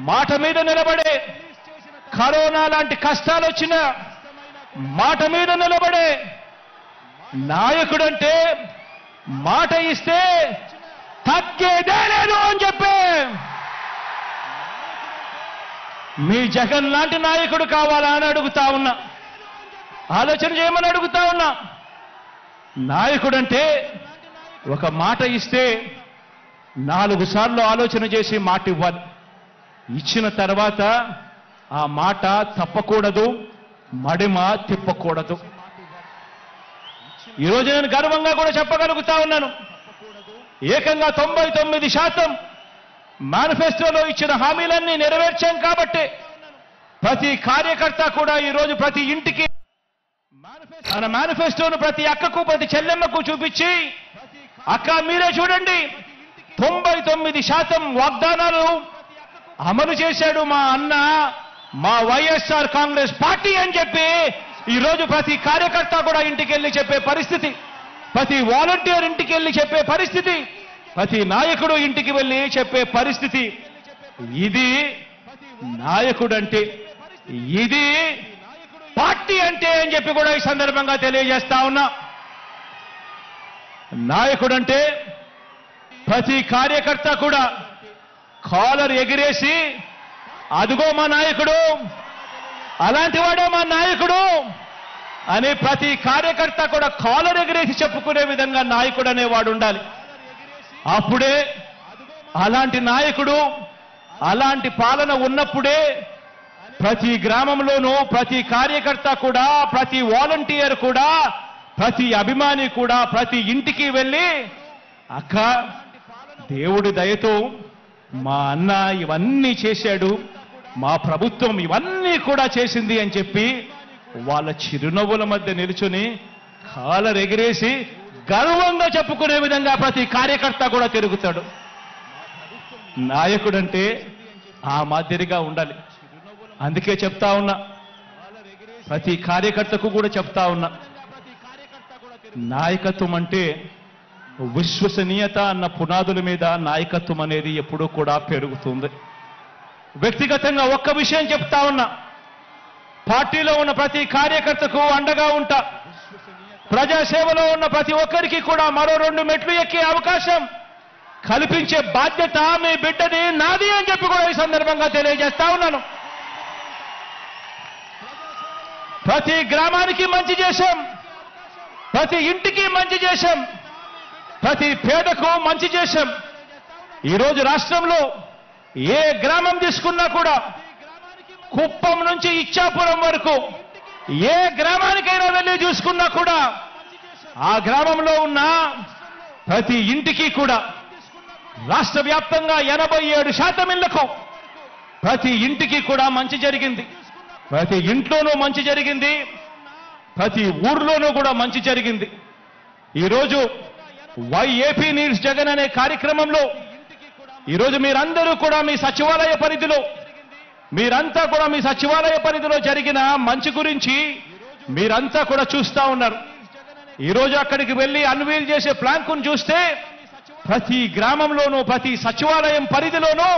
మాట మీద నిలబడే, కరోనా లాంటి కష్టాలు వచ్చినా, మాట మీద నిలబడే నాయకుడంటే మాట ఇస్తే తగ్గేదే లేదు అని చెప్పే మీ జగన్ లాంటి నాయకుడు కావాలా అని అడుగుతా ఉన్నా. ఆలోచన చేయమని అడుగుతా ఉన్నా. నాయకుడంటే ఒక మాట ఇస్తే 4 సార్లు ఆలోచన చేసి మాట ఇవ్వాలి. ఇచ్చిన తర్వాత ఆ మాట తప్పకూడదు, మడిమ తిప్పకూడదు. ఈరోజు నేను గర్వంగా కూడా చెప్పగలుగుతా ఉన్నాను. ఏకంగా 99% మేనిఫెస్టోలో ఇచ్చిన హామీలన్నీ నెరవేర్చాం కాబట్టి ప్రతి కార్యకర్త కూడా ఈరోజు ప్రతి ఇంటికి మన మేనిఫెస్టోను ప్రతి అక్కకు ప్రతి చెల్లెమ్మకు చూపించి, అక్క మీరే చూడండి 99% వాగ్దానాలు అమలు చేశాడు మా అన్న, మా వైఎస్ఆర్ కాంగ్రెస్ పార్టీ అని చెప్పి ఈరోజు ప్రతి కార్యకర్త కూడా ఇంటికి వెళ్ళి చెప్పే పరిస్థితి, ప్రతి వాలంటీర్ ఇంటికి వెళ్ళి చెప్పే పరిస్థితి, ప్రతి నాయకుడు ఇంటికి వెళ్ళి చెప్పే పరిస్థితి. ఇది నాయకుడంటే, ఇది పార్టీ అంటే అని చెప్పి కూడా ఈ సందర్భంగా తెలియజేస్తా ఉన్నా. నాయకుడంటే ప్రతి కార్యకర్త కూడా కాలర్ ఎగిరేసి అదిగో మా నాయకుడు, అలాంటి వాడే మా నాయకుడు అని ప్రతి కార్యకర్త కూడా కాలర్ ఎగిరేసి చెప్పుకునే విధంగా నాయకుడు అనేవాడు ఉండాలి. అప్పుడే అలాంటి నాయకుడు, అలాంటి పాలన ఉన్నప్పుడే ప్రతి గ్రామంలోనూ ప్రతి కార్యకర్త కూడా, ప్రతి వాలంటీర్ కూడా, ప్రతి అభిమాని కూడా ప్రతి ఇంటికి వెళ్ళి అక్క దేవుడి దయతో మా అన్న ఇవన్నీ చేశాడు, మా ప్రభుత్వం ఇవన్నీ కూడా చేసింది అని చెప్పి వాళ్ళ చిరునవ్వుల మధ్య నిలుచుని కాలర్ ఎగిరేసి గర్వంగా చెప్పుకునే విధంగా ప్రతి కార్యకర్త కూడా తిరుగుతాడు. నాయకుడంటే ఆ మాదిరిగా ఉండాలి. అందుకే చెప్తా ఉన్నా, ప్రతి కార్యకర్తకు కూడా చెప్తా ఉన్నా, నాయకత్వం అంటే విశ్వసనీయత అన్న పునాదుల మీద నాయకత్వం అనేది ఎప్పుడూ కూడా పెరుగుతుంది. వ్యక్తిగతంగా ఒక్క విషయం చెప్తా ఉన్నా, పార్టీలో ఉన్న ప్రతి కార్యకర్తకు అండగా ఉంటా. ప్రజాసేవలో ఉన్న ప్రతి ఒక్కరికి కూడా మరో 2 మెట్లు ఎక్కే అవకాశం కల్పించే బాధ్యత మీ బిడ్డది, నాది అని చెప్పి కూడా ఈ సందర్భంగా తెలియజేస్తా ఉన్నాను. ప్రతి గ్రామానికి మంచి చేశాం, ప్రతి ఇంటికి మంచి చేశాం, ప్రతి పేదకు మంచి చేశాం. ఈరోజు రాష్ట్రంలో ఏ గ్రామం తీసుకున్నా కూడా, కుప్పం నుంచి ఇచ్చాపురం వరకు ఏ గ్రామానికైనా వెళ్ళి చూసుకున్నా కూడా ఆ గ్రామంలో ఉన్న ప్రతి ఇంటికి కూడా రాష్ట్ర వ్యాప్తంగా 87% ఇళ్లకు ప్రతి ఇంటికి కూడా మంచి జరిగింది. ప్రతి ఇంట్లోనూ మంచి జరిగింది, ప్రతి ఊర్లోనూ కూడా మంచి జరిగింది. ఈరోజు వైఏపీ నీడ్స్ జగన్ అనే కార్యక్రమంలో ఈరోజు మీరందరూ కూడా మీ సచివాలయ పరిధిలో, మీరంతా కూడా మీ సచివాలయ పరిధిలో జరిగిన మంచి గురించి మీరంతా కూడా చూస్తా ఉన్నారు. ఈరోజు అక్కడికి వెళ్ళి అన్వీల్ చేసే ప్లాంకును చూస్తే ప్రతి గ్రామంలోనూ ప్రతి సచివాలయం పరిధిలోనూ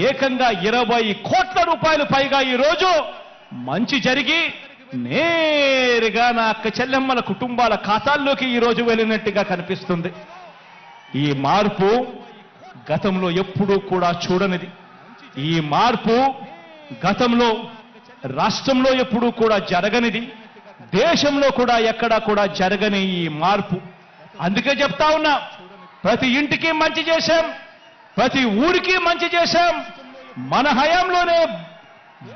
ఏకంగా 20 కోట్ల రూపాయలు పైగా ఈరోజు మంచి జరిగి నేరుగా నా అక్క చెల్లెమ్మల కుటుంబాల ఖాతాల్లోకి ఈరోజు వెళ్ళినట్టుగా కనిపిస్తుంది. ఈ మార్పు గతంలో ఎప్పుడూ కూడా చూడనిది. ఈ మార్పు గతంలో రాష్ట్రంలో ఎప్పుడూ కూడా జరగనిది, దేశంలో కూడా ఎక్కడా కూడా జరగని ఈ మార్పు. అందుకే చెప్తా ఉన్నా, ప్రతి ఇంటికి మంచి చేశాం, ప్రతి ఊరికి మంచి చేశాం. మన హయాంలోనే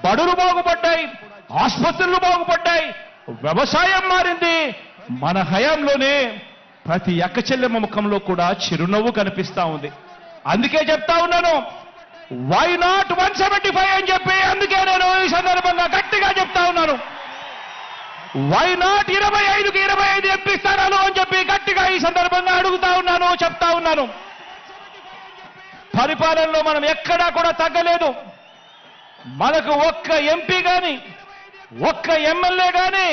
బడులు బాగుపడ్డాయి, ఆసుపత్రులు బాగుపడ్డాయి, వ్యవసాయం మారింది. మన హయాంలోనే ప్రతి అక్క చెల్లెమ్మ ముఖంలో కూడా చిరునవ్వు కనిపిస్తా ఉంది. అందుకే చెప్తా ఉన్నాను, వై నాట్ 175 అని చెప్పి అందుకే నేను ఈ సందర్భంగా గట్టిగా చెప్తా ఉన్నాను. వై నాట్ 25కి 25 ఎంపీ స్థానాలు అని చెప్పి గట్టిగా ఈ సందర్భంగా అడుగుతా ఉన్నాను, చెప్తా ఉన్నాను. పరిపాలనలో మనం ఎక్కడా కూడా తగ్గలేదు. మనకు ఒక్క ఎంపీ గాని ఒక్క ఎమ్మెల్యే గాని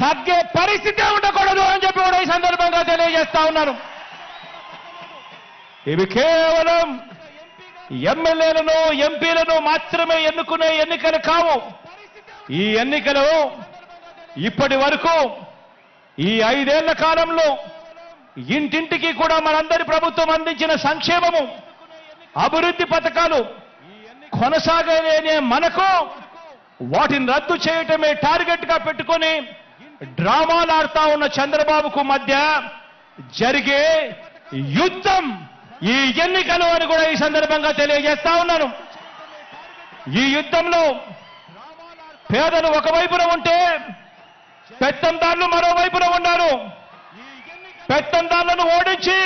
తగ్గే పరిస్థితే ఉండకూడదు అని చెప్పి కూడా ఈ సందర్భంగా తెలియజేస్తా ఉన్నాను. ఇవి కేవలం ఎమ్మెల్యేలను ఎంపీలను మాత్రమే ఎన్నుకునే ఎన్నికలు కావు. ఈ ఎన్నికలు ఇప్పటి వరకు ఈ 5 ఏళ్ల కాలంలో ఇంటింటికి కూడా మనందరి ప్రభుత్వం అందించిన సంక్షేమము, అభివృద్ధి పథకాలు కొనసాగలేనే మనకు వాటిని రద్దు చేయటమే టార్గెట్ గా పెట్టుకొని డ్రామాలు ఆడుతా ఉన్న చంద్రబాబుకు మధ్య జరిగే యుద్ధం ఈ ఎన్నికలు అని కూడా ఈ సందర్భంగా తెలియజేస్తా ఉన్నాను. ఈ యుద్ధంలో పేదలు ఒకవైపున ఉంటే పెత్తందారులు మరోవైపున ఉన్నారు. పెత్తందారులను ఓడించి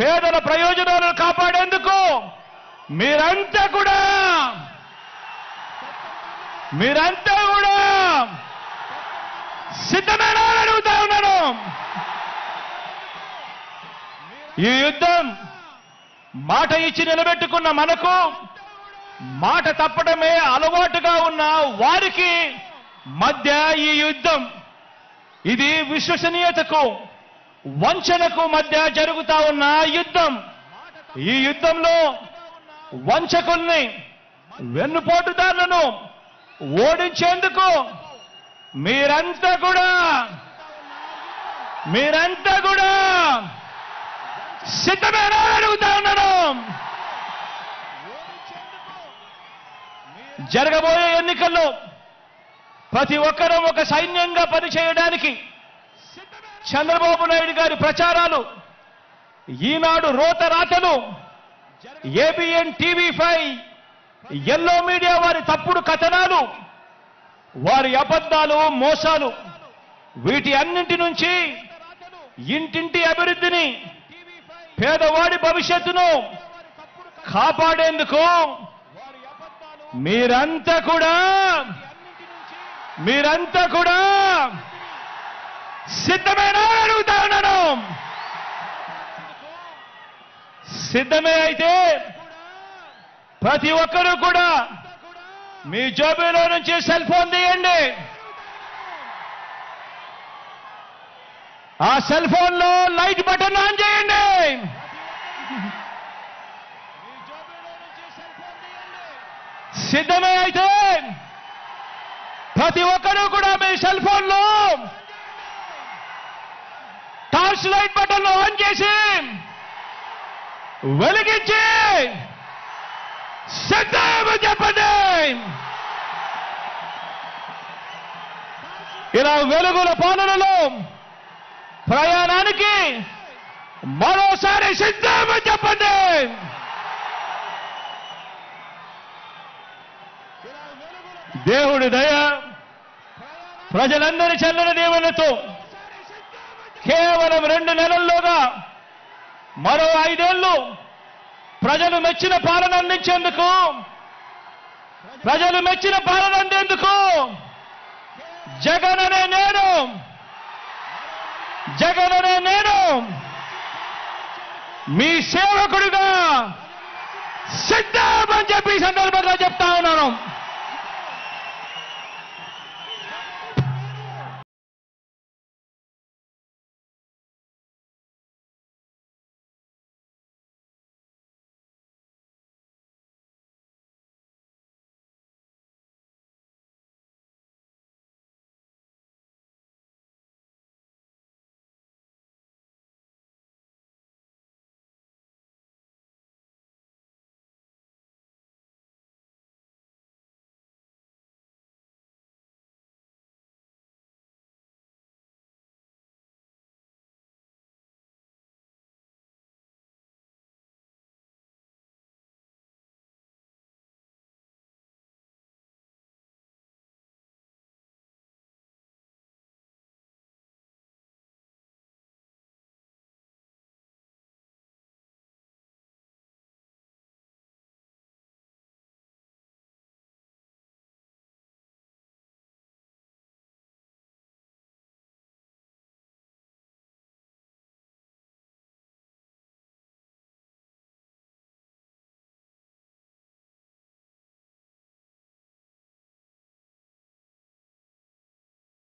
పేదల ప్రయోజనాలను కాపాడేందుకు మీరంతా కూడా సిద్ధమేనా అని అడుగుతా ఉన్నాను. ఈ యుద్ధం మాట ఇచ్చి నిలబెట్టుకున్న మనకు మాట తప్పడమే అలవాటుగా ఉన్న వారికి మధ్య ఈ యుద్ధం, ఇది విశ్వసనీయతకు వంచనకు మధ్య జరుగుతా ఉన్న యుద్ధం. ఈ యుద్ధంలో వంచకుల్ని, వెన్నుపోటుదారులను ఓడించేందుకు మీరంతా కూడా సిద్ధమేనా అడుగుతా ఉన్నాను. జరగబోయే ఎన్నికల్లో ప్రతి ఒక్కరూ ఒక సైన్యంగా పనిచేయడానికి చంద్రబాబు నాయుడు గారి ప్రచారాలు, ఈనాడు రోత రాతలు, ఏబిఎన్ టీవీ5, ఎల్లో మీడియా వారి తప్పుడు కథనాలు, వారి అబద్ధాలు, మోసాలు, వీటి అన్నింటి నుంచి ఇంటింటి అభివృద్ధిని, పేదవాడి భవిష్యత్తును కాపాడేందుకు మీరంతా కూడా సిద్ధమేనా అడుగుతా ఉన్నాను. సిద్ధమే అయితే ప్రతి ఒక్కరూ కూడా మీ జోబీలో నుంచి సెల్ ఫోన్ తీయండి. ఆ సెల్ ఫోన్ లో లైట్ బటన్ ఆన్ చేయండి. సిద్ధమే అయితే ప్రతి ఒక్కరూ కూడా మీ సెల్ ఫోన్ లో టార్చ్ లైట్ బటన్ ఆన్ చేసి వెలిగించి సిద్ధమని చెప్పండి. ఇలా వెలుగుల పాలనలో ప్రయాణానికి మరోసారి సిద్ధమని చెప్పండి. దేవుడి దయ, ప్రజలందరి చల్లని దీవెనలతో కేవలం 2 నెలల్లోగా మరో 5 ఏళ్లు ప్రజలు మెచ్చిన పాలన అందించేందుకు, జగన్ అనే నేను మీ సేవకుడిగా సిద్ధమని చెప్పి ఈ సందర్భంగా చెప్తా ఉన్నాను.